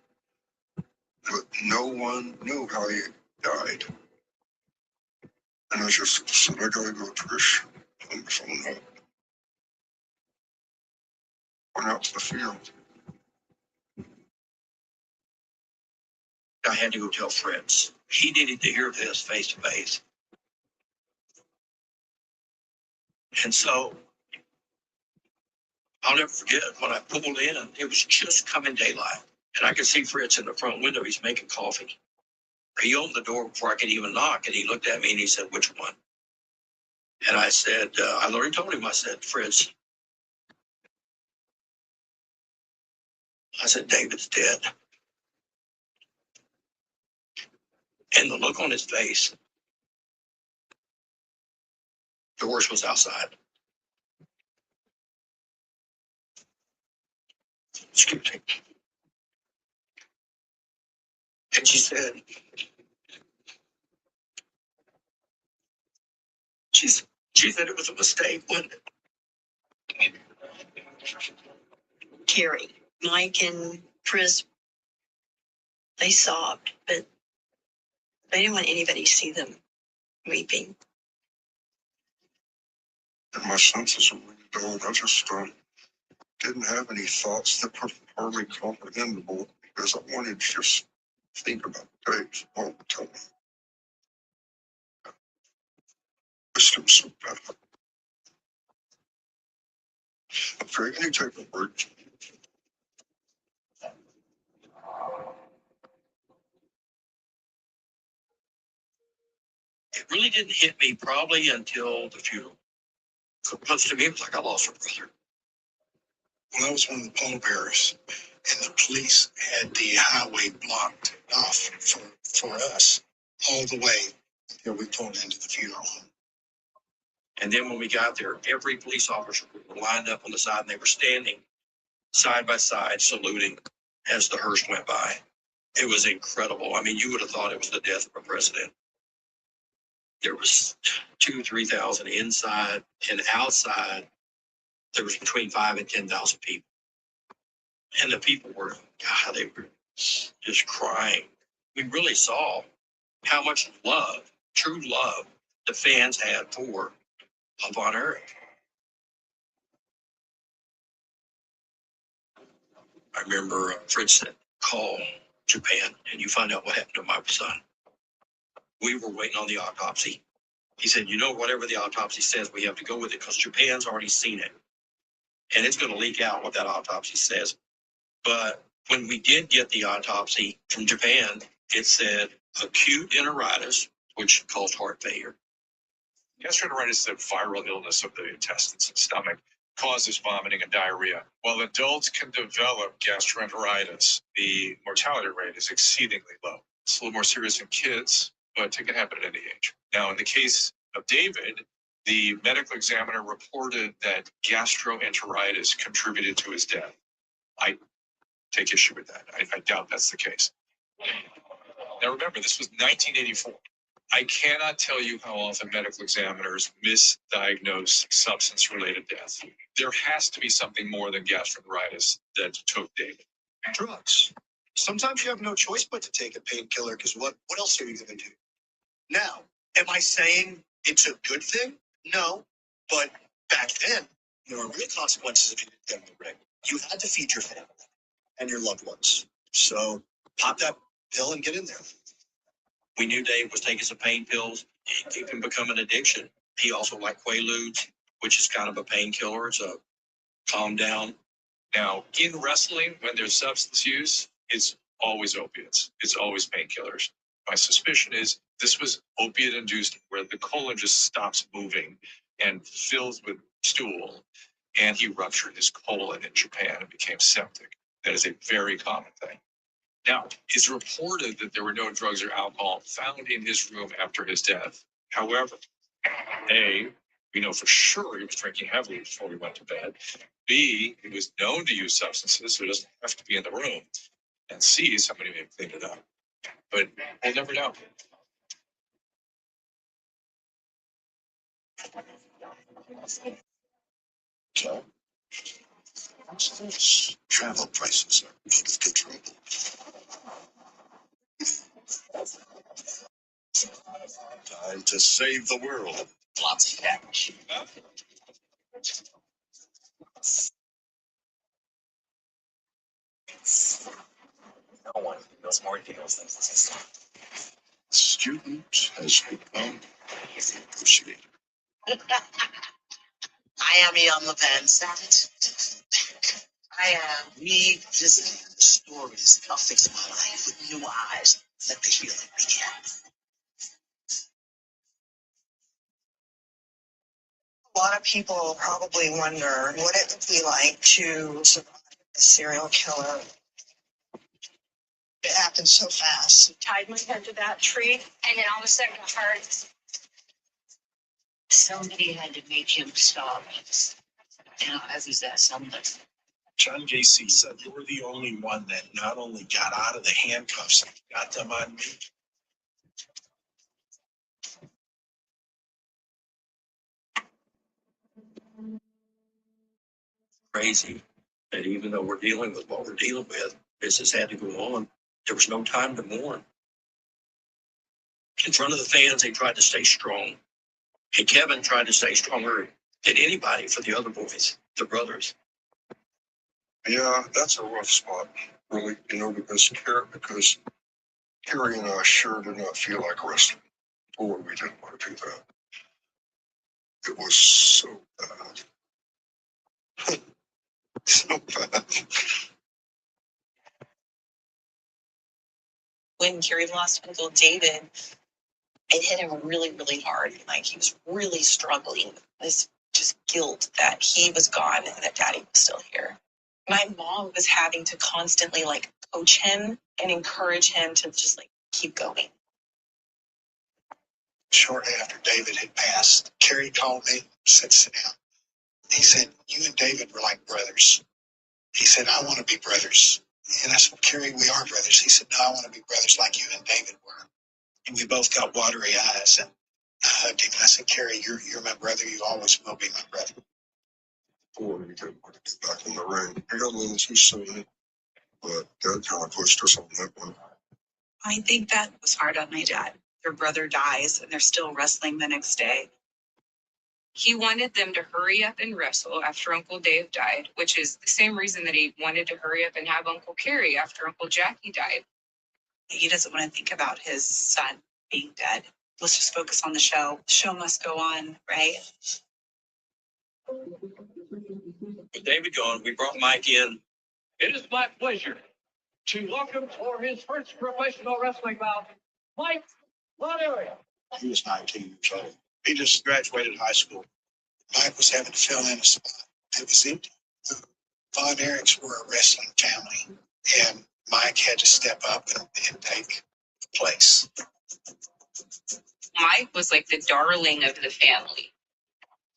But no one knew how he died. And I just said, I gotta go, Trish. And the phone up. Went out to the field. I had to go tell Fritz. He needed to hear this face to face. And so I'll never forget when I pulled in, it was just coming daylight. And I could see Fritz in the front window. He's making coffee. He opened the door before I could even knock, and he looked at me and he said, which one? And I said, I already told him, I said, Fritz. I said, David's dead. And the look on his face, Doris was outside. Excuse me. And she said, she said it was a mistake, wasn't it? Carrie, Mike and Chris, they sobbed, but they didn't want anybody to see them weeping. And my senses are really dulled. I just didn't have any thoughts that were hardly comprehensible because I wanted to just think about Dave all the time. I missed him so bad. Okay, can you take a break? It really didn't hit me probably until the funeral. Because to me, it was like I lost a brother. Well, I was one of the pallbearers, and the police had the highway blocked off for us all the way until we pulled into the funeral home. And then when we got there, every police officer were lined up on the side, and they were standing side by side saluting as the hearse went by. It was incredible. I mean, you would have thought it was the death of a president. There was 2,000-3,000 inside, and outside there was between 5,000 and 10,000 people. And the people were, God, they were just crying. We really saw how much love, true love, the fans had for Von Erich. I remember Fritz said, call Japan and you find out what happened to my son. We were waiting on the autopsy. He said, you know, whatever the autopsy says, we have to go with it because Japan's already seen it. And it's going to leak out what that autopsy says. But when we did get the autopsy from Japan, it said acute enteritis, which caused heart failure. Gastroenteritis is a viral illness of the intestines and stomach, causes vomiting and diarrhea. While adults can develop gastroenteritis, the mortality rate is exceedingly low. It's a little more serious in kids, but it can happen at any age. Now, in the case of David, the medical examiner reported that gastroenteritis contributed to his death. I take issue with that. I doubt that's the case. Now, remember, this was 1984. I cannot tell you how often medical examiners misdiagnose substance-related death. There has to be something more than gastroenteritis that took David. Drugs. Sometimes you have no choice but to take a painkiller because what else are you going to do? Now, am I saying it's a good thing? No, but back then, there were real consequences if you didn't get the ring. You had to feed your family and your loved ones. So pop that pill and get in there. We knew Dave was taking some pain pills. It can become an addiction. He also liked Quaaludes, which is kind of a painkiller. It's a calm down. Now, in wrestling, when there's substance use, it's always opiates. It's always painkillers. My suspicion is this was opiate-induced, where the colon just stops moving and fills with stool, and he ruptured his colon in Japan and became septic. That is a very common thing. Now, it's reported that there were no drugs or alcohol found in his room after his death. However, A, we know for sure he was drinking heavily before he went to bed. B, he was known to use substances, so it doesn't have to be in the room. And C, somebody may have cleaned it up. But we'll never know. So Travel prices are out of control. Time to save the world. Lots of cash. No one knows more deals than this system. Student has become a negotiator. I am Young Van Sant. I am revisiting the stories that fix my life with new eyes. Let the healing begin. A lot of people probably wonder what it would be like to survive a serial killer. It happened so fast. I tied my head to that tree, and then all of a sudden I heard. Somebody had to make him stop. And I was that somebody. John Gacy said you were the only one that not only got out of the handcuffs, got them on me. Crazy that even though we're dealing with what we're dealing with, business had to go on. There was no time to mourn. In front of the fans, they tried to stay strong. And Kevin tried to stay stronger than anybody for the other boys, the brothers. Yeah, that's a rough spot, really, because Carrie and I sure did not feel like wrestling. Boy, we didn't want to do that. It was so bad. So bad. When Carrie lost Uncle David, it hit him really, really hard. Like he was really struggling with this just guilt that he was gone and that Daddy was still here. My mom was having to constantly like coach him and encourage him to just like keep going. Shortly after David had passed, Carrie called me, said, sit down. He said, you and David were like brothers. He said, I want to be brothers. And I said, Carrie, we are brothers. He said, no, I want to be brothers like you and David were. And we both got watery eyes. And I hugged him. And I said, Carrie, you're my brother. You always will be my brother. Boy, we didn't want to get back in the ring. We got a little too soon, but Dad kind of pushed us on that one. I think that was hard on my dad. Their brother dies and they're still wrestling the next day. He wanted them to hurry up and wrestle after Uncle Dave died, which is the same reason that he wanted to hurry up and have Uncle Carrie after Uncle Jackie died. He doesn't want to think about his son being dead. Let's just focus on the show. The show must go on, right? With David gone, we brought Mike in. It is my pleasure to welcome for his first professional wrestling bout, Mike Area. He was 19 years old. He just graduated high school. Mike was having to fill in a spot that was empty. The Von Erichs were a wrestling family, and Mike had to step up and take the place. Mike was like the darling of the family.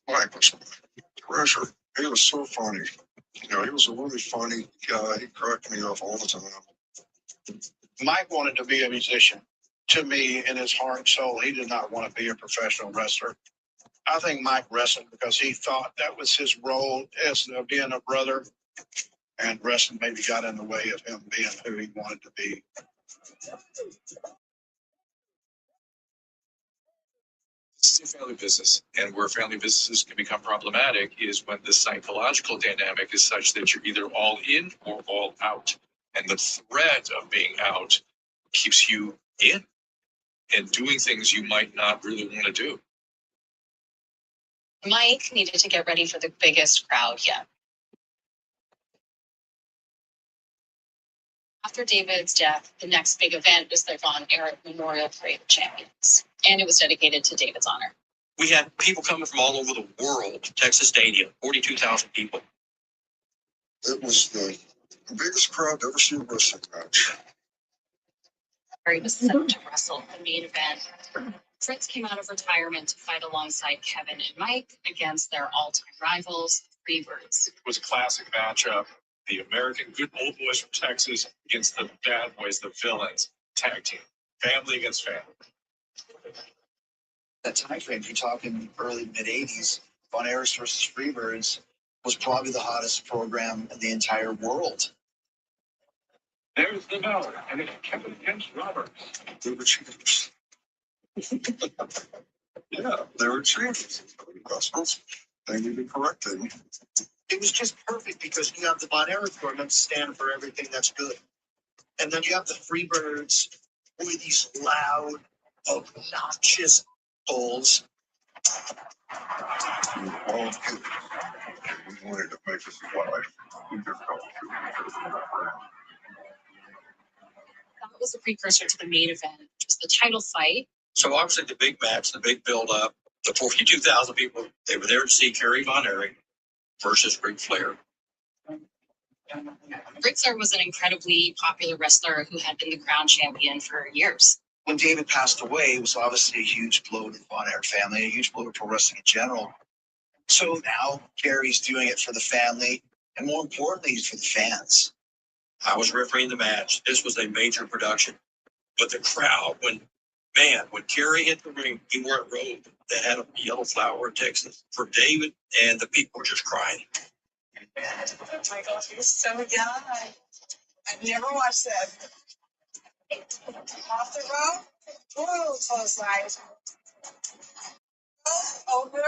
Mike was a treasure. He was so funny. He was a really funny guy. He cracked me up all the time. Mike wanted to be a musician. To me, in his heart and soul, he did not want to be a professional wrestler. I think Mike wrestled because he thought that was his role as being a brother, and wrestling maybe got in the way of him being who he wanted to be. It's a family business, and where family businesses can become problematic is when the psychological dynamic is such that you're either all in or all out, and the threat of being out keeps you in and doing things you might not really want to do. Mike needed to get ready for the biggest crowd yet. After David's death, the next big event was the Von Erich Memorial Parade of Champions, and it was dedicated to David's honor. We had people coming from all over the world. Texas Stadium, 42,000 people. It was the biggest crowd to ever see a wrestling match. He was set to wrestle the main event. Fritz came out of retirement to fight alongside Kevin and Mike against their all-time rivals, the Freebirds. It was a classic matchup. The American good old boys from Texas against the bad boys, the villains, tag team, family against family. That time frame, you're talking early mid-'80s, Von Erichs versus Freebirds. was probably the hottest program in the entire world. There's the bell, and it's Kevin against Roberts. They were champions. Yeah, they were champions. Brussels. They need to correct it. It was just perfect because you have the Von Erich tournament stand for everything that's good. And then you have the Freebirds, who are these loud, obnoxious bulls. We wanted to make this wildlife. That was a precursor to the main event, which was the title fight. So obviously the big match, the big build up, the 42,000 people, they were there to see Kerry Von Erich versus Ric Flair. Ric Flair was an incredibly popular wrestler who had been the crown champion for years. When David passed away, it was obviously a huge blow to the Von Erich family, a huge blow to pro wrestling in general. So now Gary's doing it for the family, and more importantly, for the fans. I was refereeing the match. This was a major production. But the crowd, when Kerry hit the ring, he wore a robe that had a yellow flower in Texas. For David, and the people were just crying. Oh my gosh, he's so young. I've never watched that. Off the rope, whoa, close line. Over,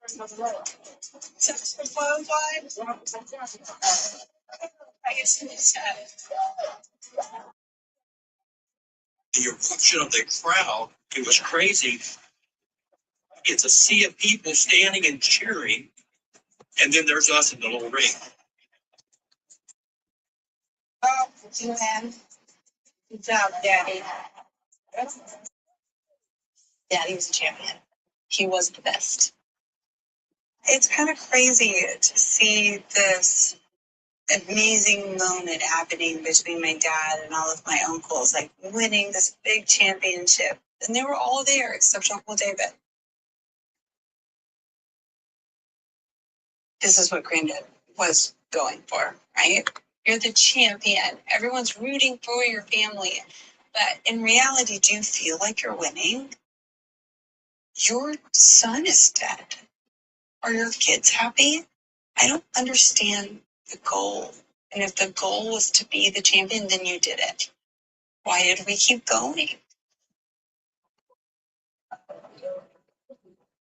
touch the clothesline. I guess it's The eruption of the crowd, it was crazy. It's a sea of people standing and cheering, and then there's us in the little ring. oh, man. Good job, Daddy. Daddy was a champion. He was the best. It's kind of crazy to see this amazing moment happening between my dad and all of my uncles, like winning this big championship. And they were all there except Uncle David. This is what Granddad was going for, right? You're the champion. Everyone's rooting for your family. But in reality, do you feel like you're winning? Your son is dead. Are your kids happy? I don't understand the goal. And if the goal was to be the champion, then you did it. Why did we keep going?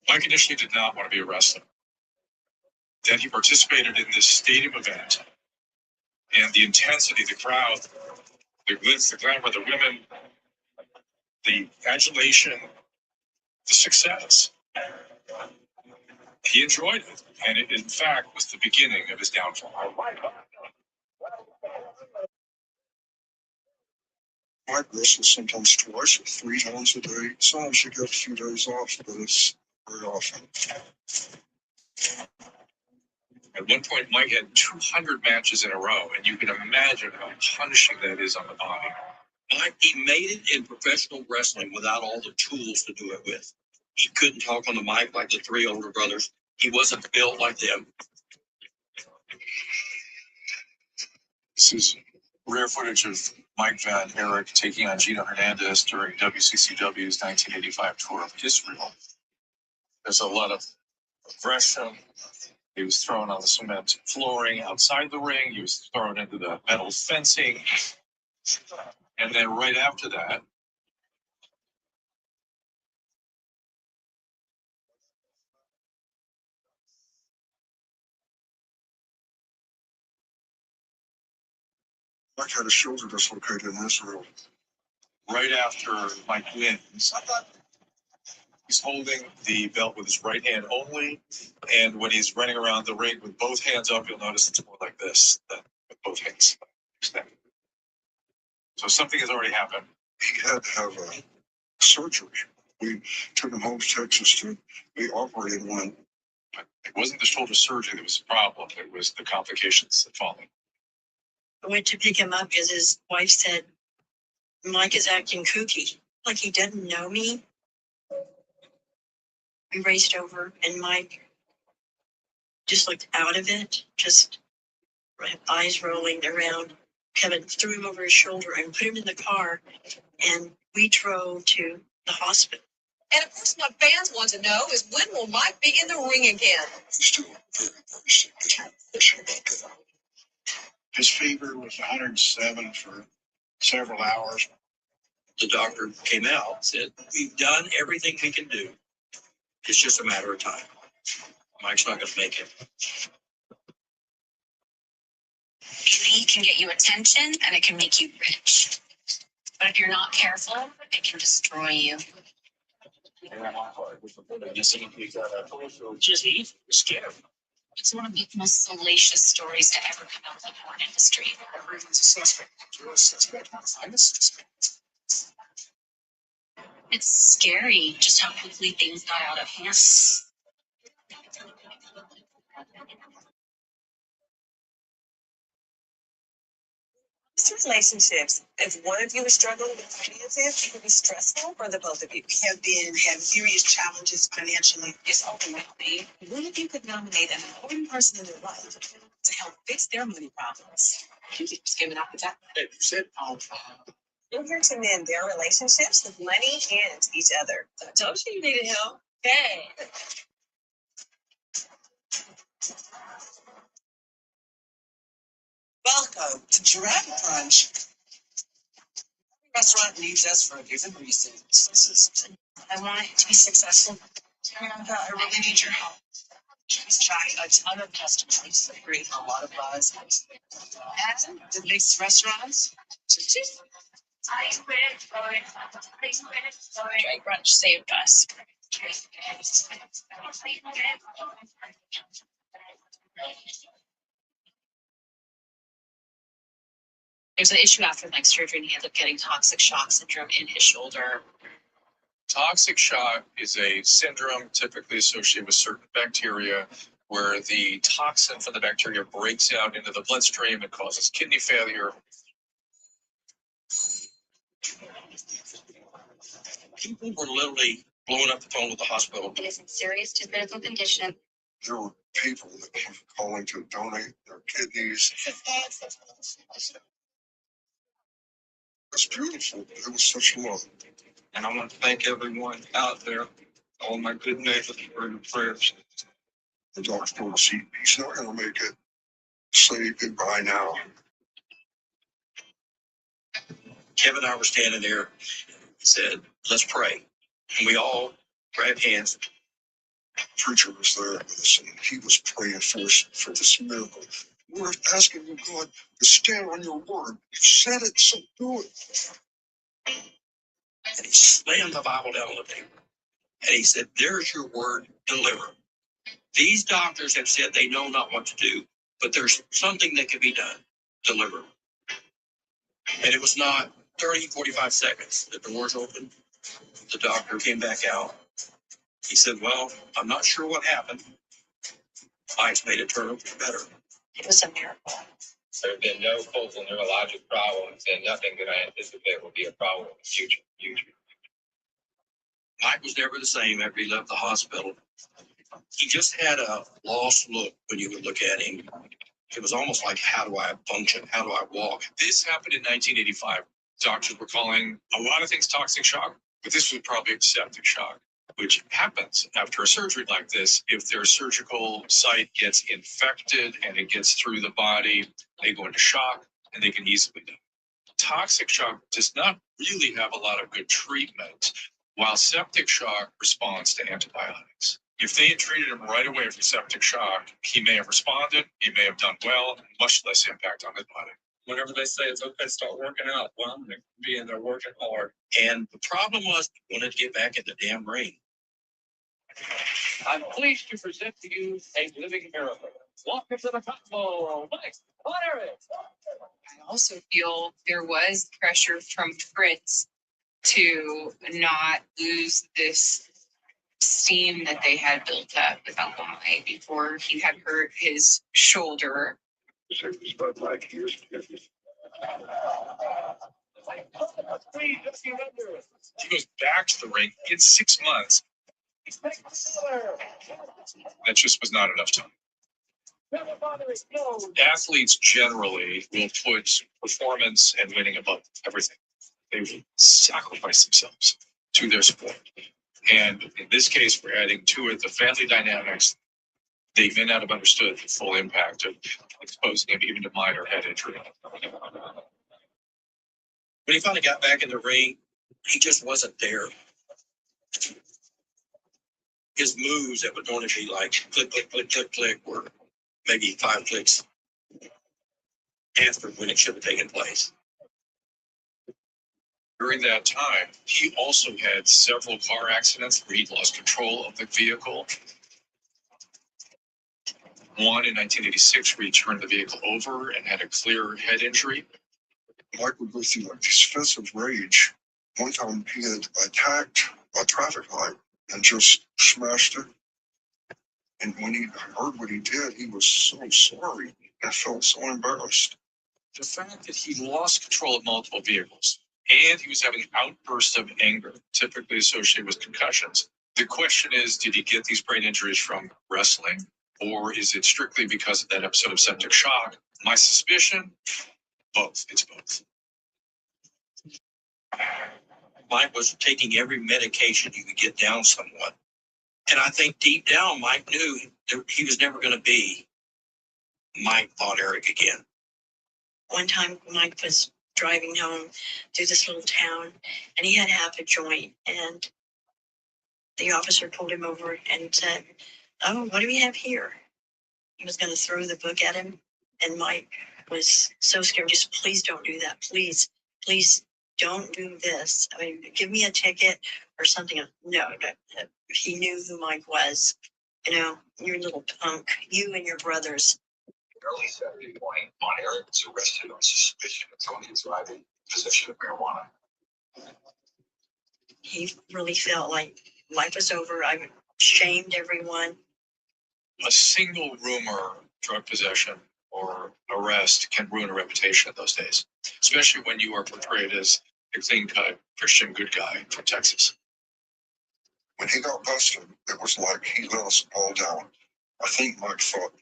Mike initially did not want to be a wrestler. Then he participated in this stadium event, and the intensity, the crowd, the glitz, the glamour, the women, the adulation, the success. He enjoyed it, and it, in fact, was the beginning of his downfall. Mike wrestles sometimes twice or 3 times a day. Sometimes you get a few days off, but it's very often. At one point, Mike had 200 matches in a row, and you can imagine how punishing that is on the body. Mike, he made it in professional wrestling without all the tools to do it with. He couldn't talk on the mic like the 3 older brothers. He wasn't built like them. This is rare footage of Mike Van Erich taking on Gino Hernandez during WCCW's 1985 tour of Israel. There's a lot of aggression. He was thrown on the cement flooring outside the ring. He was thrown into the metal fencing. And then right after that, Mike had a shoulder dislocated in Israel. right after Mike wins, he's holding the belt with his right hand only. And when he's running around the ring with both hands up, you'll notice it's more like this than with both hands extended. So something has already happened. He had to have a surgery. We took him home to Texas to be operated on. But it wasn't the shoulder surgery that was the problem. It was the complications that followed. I went to pick him up because his wife said, Mike is acting kooky, like he doesn't know me. We raced over and Mike just looked out of it, just eyes rolling around. Kevin threw him over his shoulder and put him in the car, and we drove to the hospital. And of course, what fans want to know is when will Mike be in the ring again? Still very, very sick. There's no question about that. His fever was 107 for several hours. The doctor came out and said, we've done everything we can do. It's just a matter of time. Mike's not going to make it. Beauty can get you attention and it can make you rich. But if you're not careful, it can destroy you. Just eat, scare. It's one of the most salacious stories to ever come out of the porn industry. Everyone's a suspect. You're a suspect. I'm a suspect. It's scary just how quickly things got out of hand. Relationships. If one of you is struggling with finances, it can be stressful for the both of you. We have been having serious challenges financially. It's overwhelming. What if you could nominate an important person in your life to help fix their money problems? You keep giving out the time. Hey, you said, We're here to mend their relationships with money and each other. I told you needed help. Hey. Welcome to Giraffe Crunch. Every restaurant needs us for a given reason. I want it to be successful. Samantha, I really need your help. She's trying a ton of customers, creating a lot of buzz. And the next restaurants. Dry Brunch saved us. There's an issue after Mike's surgery, and he ended up getting toxic shock syndrome in his shoulder. Toxic shock is a syndrome typically associated with certain bacteria where the toxin from the bacteria breaks out into the bloodstream and causes kidney failure. People were literally blowing up the phone with the hospital. It is in serious to critical condition. There were people that kept calling to donate their kidneys. It's beautiful. It was such love. And I want to thank everyone out there, all my good neighbors for your prayers. The doctor told us he's not going to make it. Say goodbye now. Kevin and I were standing there. He said, let's pray. And we all grabbed hands. The preacher was there with us, and he was praying for us for this miracle. We're asking you, God, to stand on your word. You said it, so do it. And he slammed the Bible down on the table. And he said, there's your word, deliver. These doctors have said they know not what to do, but there's something that can be done, deliver. And it was not 30, 45 seconds. The doors opened. The doctor came back out. He said, well, I'm not sure what happened. Mike's made it turn better. It was a miracle. There have been no focal neurologic problems and nothing that I anticipate will be a problem in the future. Mike was never the same after he left the hospital. He just had a lost look when you would look at him. It was almost like, how do I function? How do I walk? This happened in 1985. Doctors were calling a lot of things toxic shock, but this was probably septic shock, which happens after a surgery like this. If their surgical site gets infected and it gets through the body, they go into shock and they can easily die. Toxic shock does not really have a lot of good treatment, while septic shock responds to antibiotics. If they had treated him right away for septic shock, he may have responded, he may have done well, much less impact on his body. Whenever they say it's okay to start working out, well, I'm going to be in there working hard. And the problem was, he wanted to get back in the damn ring. I'm pleased to present to you a living miracle. Welcome to the Cotton Bowl. Mike, on Eric. I also feel there was pressure from Fritz to not lose this steam that they had built up with Alpamite before he had hurt his shoulder. He goes back to the ring in 6 months. That just was not enough time. Athletes generally will put performance and winning above everything. They will sacrifice themselves to their sport. And in this case, we're adding to it the family dynamics. They may not have understood the full impact of exposing him even to minor head injury. When he finally got back in the ring, he just wasn't there. His moves that would normally be like click, click, click, click, click were maybe 5 clicks after when it should have taken place. During that time, he also had several car accidents where he lost control of the vehicle. One in 1986, where he turned the vehicle over and had a clear head injury. Mike would go through like this fits of rage. One time he had attacked a traffic light and just smashed it. And when he heard what he did, he was so sorry and felt so embarrassed. The fact that he lost control of multiple vehicles and he was having outbursts of anger, typically associated with concussions. The question is, did he get these brain injuries from wrestling, or is it strictly because of that episode of septic shock? My suspicion, both. It's both. Mike was taking every medication you could get down somewhat. And I think deep down, Mike knew that he was never going to be Mike Von Erich again. One time Mike was driving home through this little town and he had half a joint, and the officer pulled him over and said, "Oh, what do we have here?" He was going to throw the book at him, and Mike was so scared. Just please don't do that. Please don't do this. I mean, give me a ticket or something. No. He knew who Mike was. You know, your little punk, you and your brothers. Early Saturday morning, Von Erich was arrested on suspicion of felony driving possession of marijuana. He really felt like life was over. I shamed everyone. A single rumor, drug possession or arrest, can ruin a reputation in those days, especially when you are portrayed as a clean-cut Christian good guy from Texas. When he got busted, it was like he let us all down. I think Mike thought,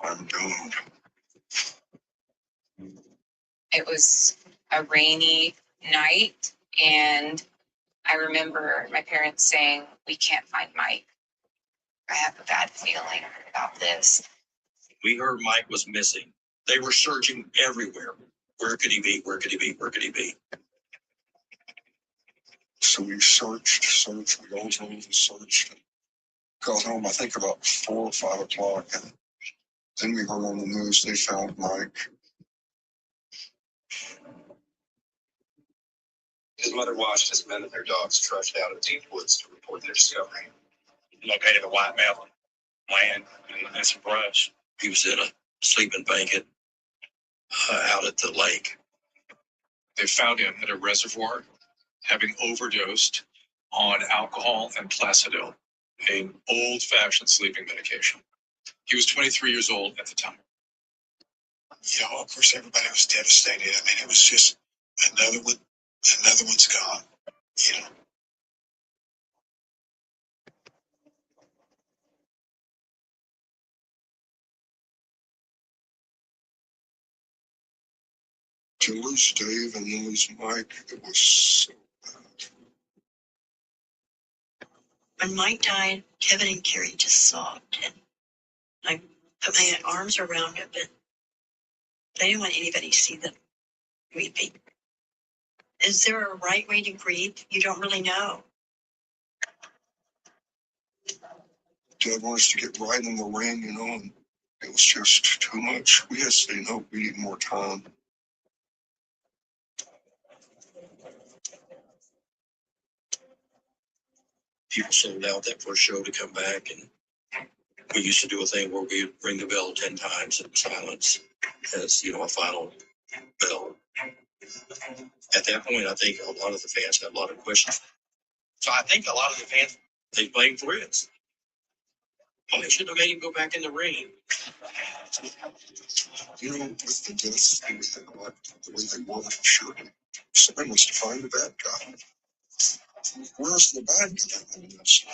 I'm doomed. It was a rainy night, and I remember my parents saying, "We can't find Mike. I have a bad feeling about this." We heard Mike was missing. They were searching everywhere. Where could he be? Where could he be? Where could he be? So we searched, we all drove and searched. Got home, I think about 4 or 5 o'clock, and then we heard on the news they found Mike. His mother watched his men and their dogs trudged out of deep woods to report their discovery. Located a white mountain land and some brush. He was in a sleeping blanket out at the lake. They found him at a reservoir, having overdosed on alcohol and Placido, an old-fashioned sleeping medication. He was 23 years old at the time. You know, of course, everybody was devastated. I mean, it was just another one's gone, you know. To lose Dave and lose Mike, it was so bad. When Mike died, Kevin and Carrie just sobbed, and I put my arms around him, but they didn't want anybody to see them weeping. Is there a right way to grieve? You don't really know. Dad wanted us to get right in the ring, you know, and it was just too much. We had to say, no, we need more time. People sold out that first show to come back, and we used to do a thing where we'd ring the bell 10 times in silence as, you know, a final bell. At that point, I think a lot of the fans had a lot of questions. So I think a lot of the fans, they blamed Fritz. Well, they shouldn't have made him go back in the ring. You know, with the deaths, they would think about the way they were, sure. Somebody wants to find the bad guy. Where's the bad guy in this?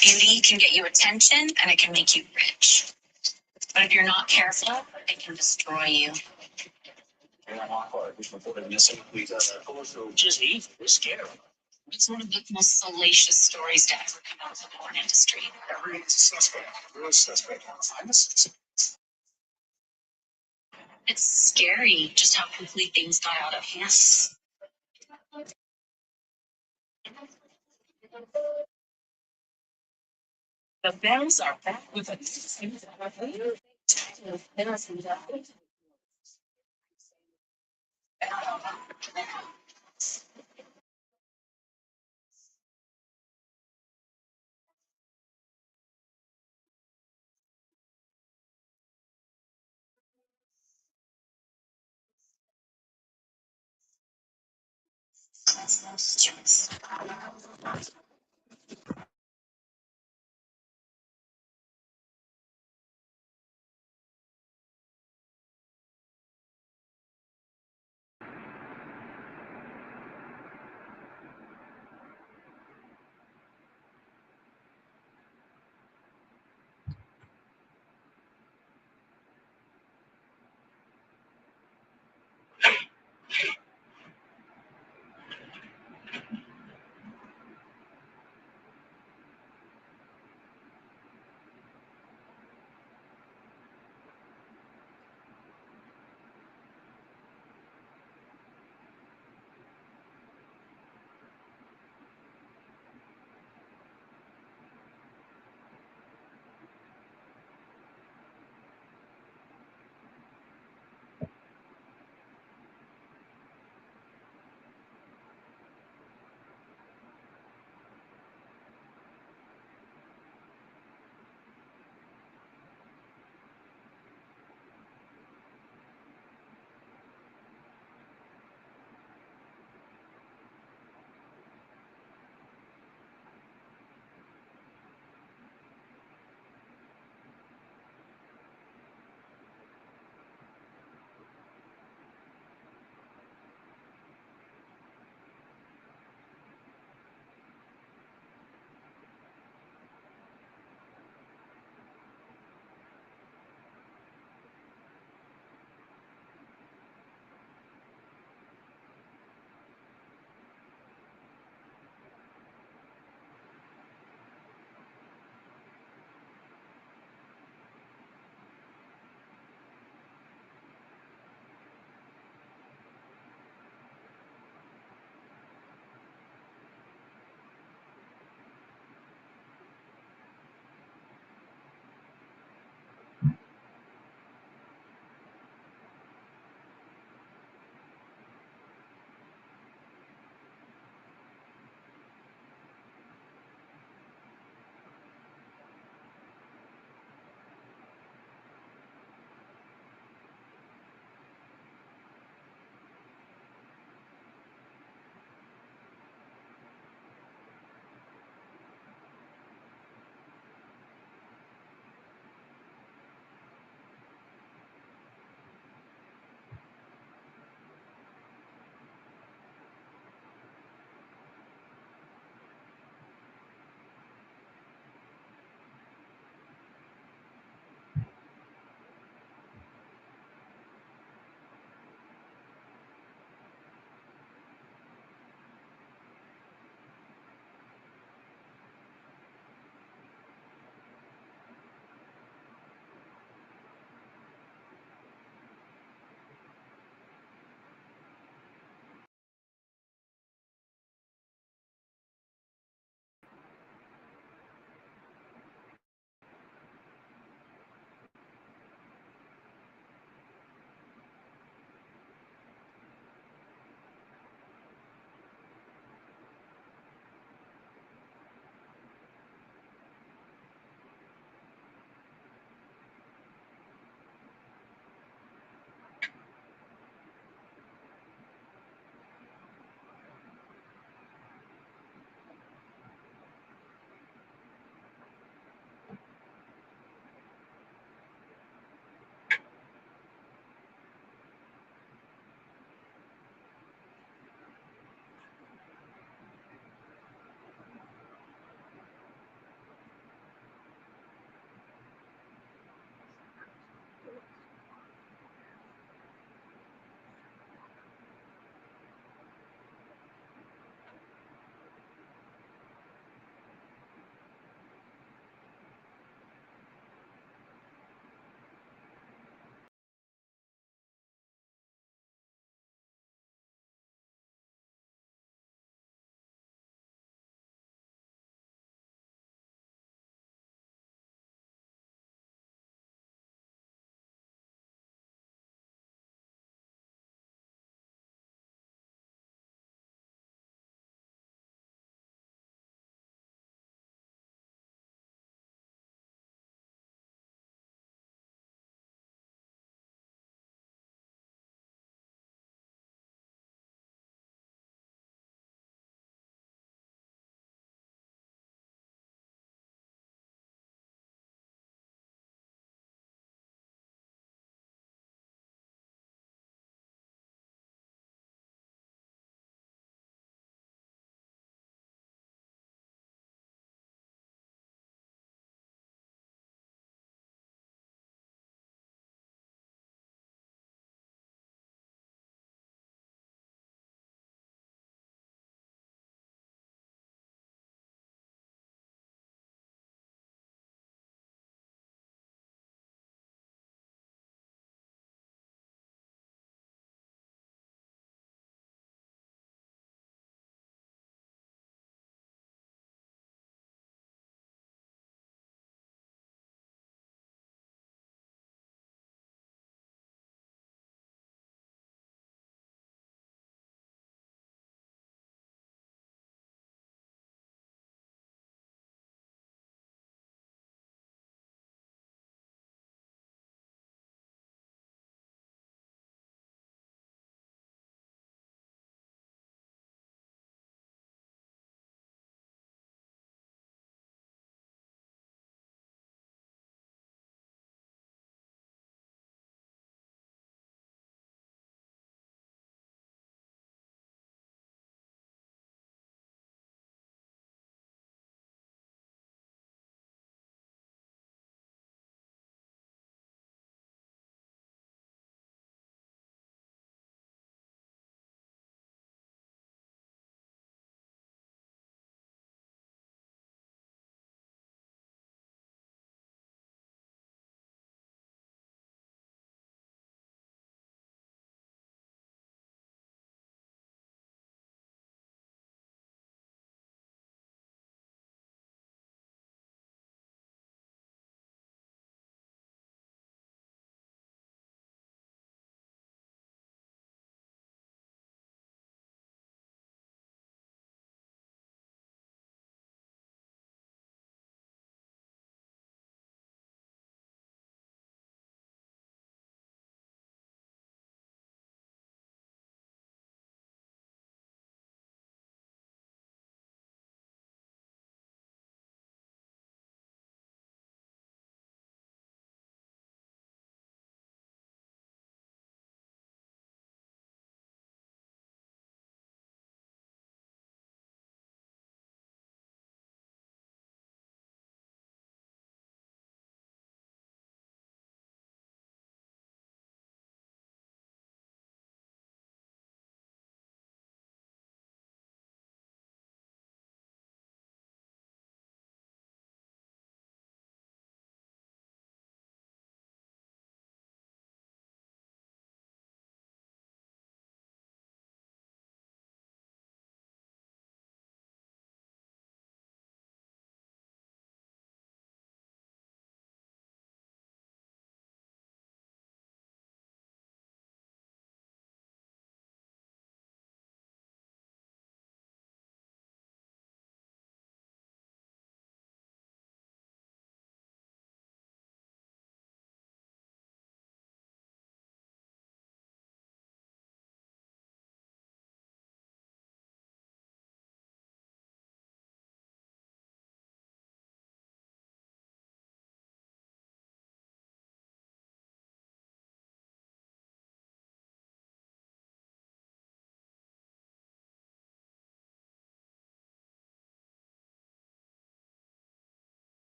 Beauty can get you attention and it can make you rich. But if you're not careful, it can destroy you. Just evil. It's scary. It's one of the most salacious stories to ever come out of the porn industry. Everyone's a suspect. You're a suspect. I'm a suspect. It's scary just how quickly things got out of hand. The Bells are back with a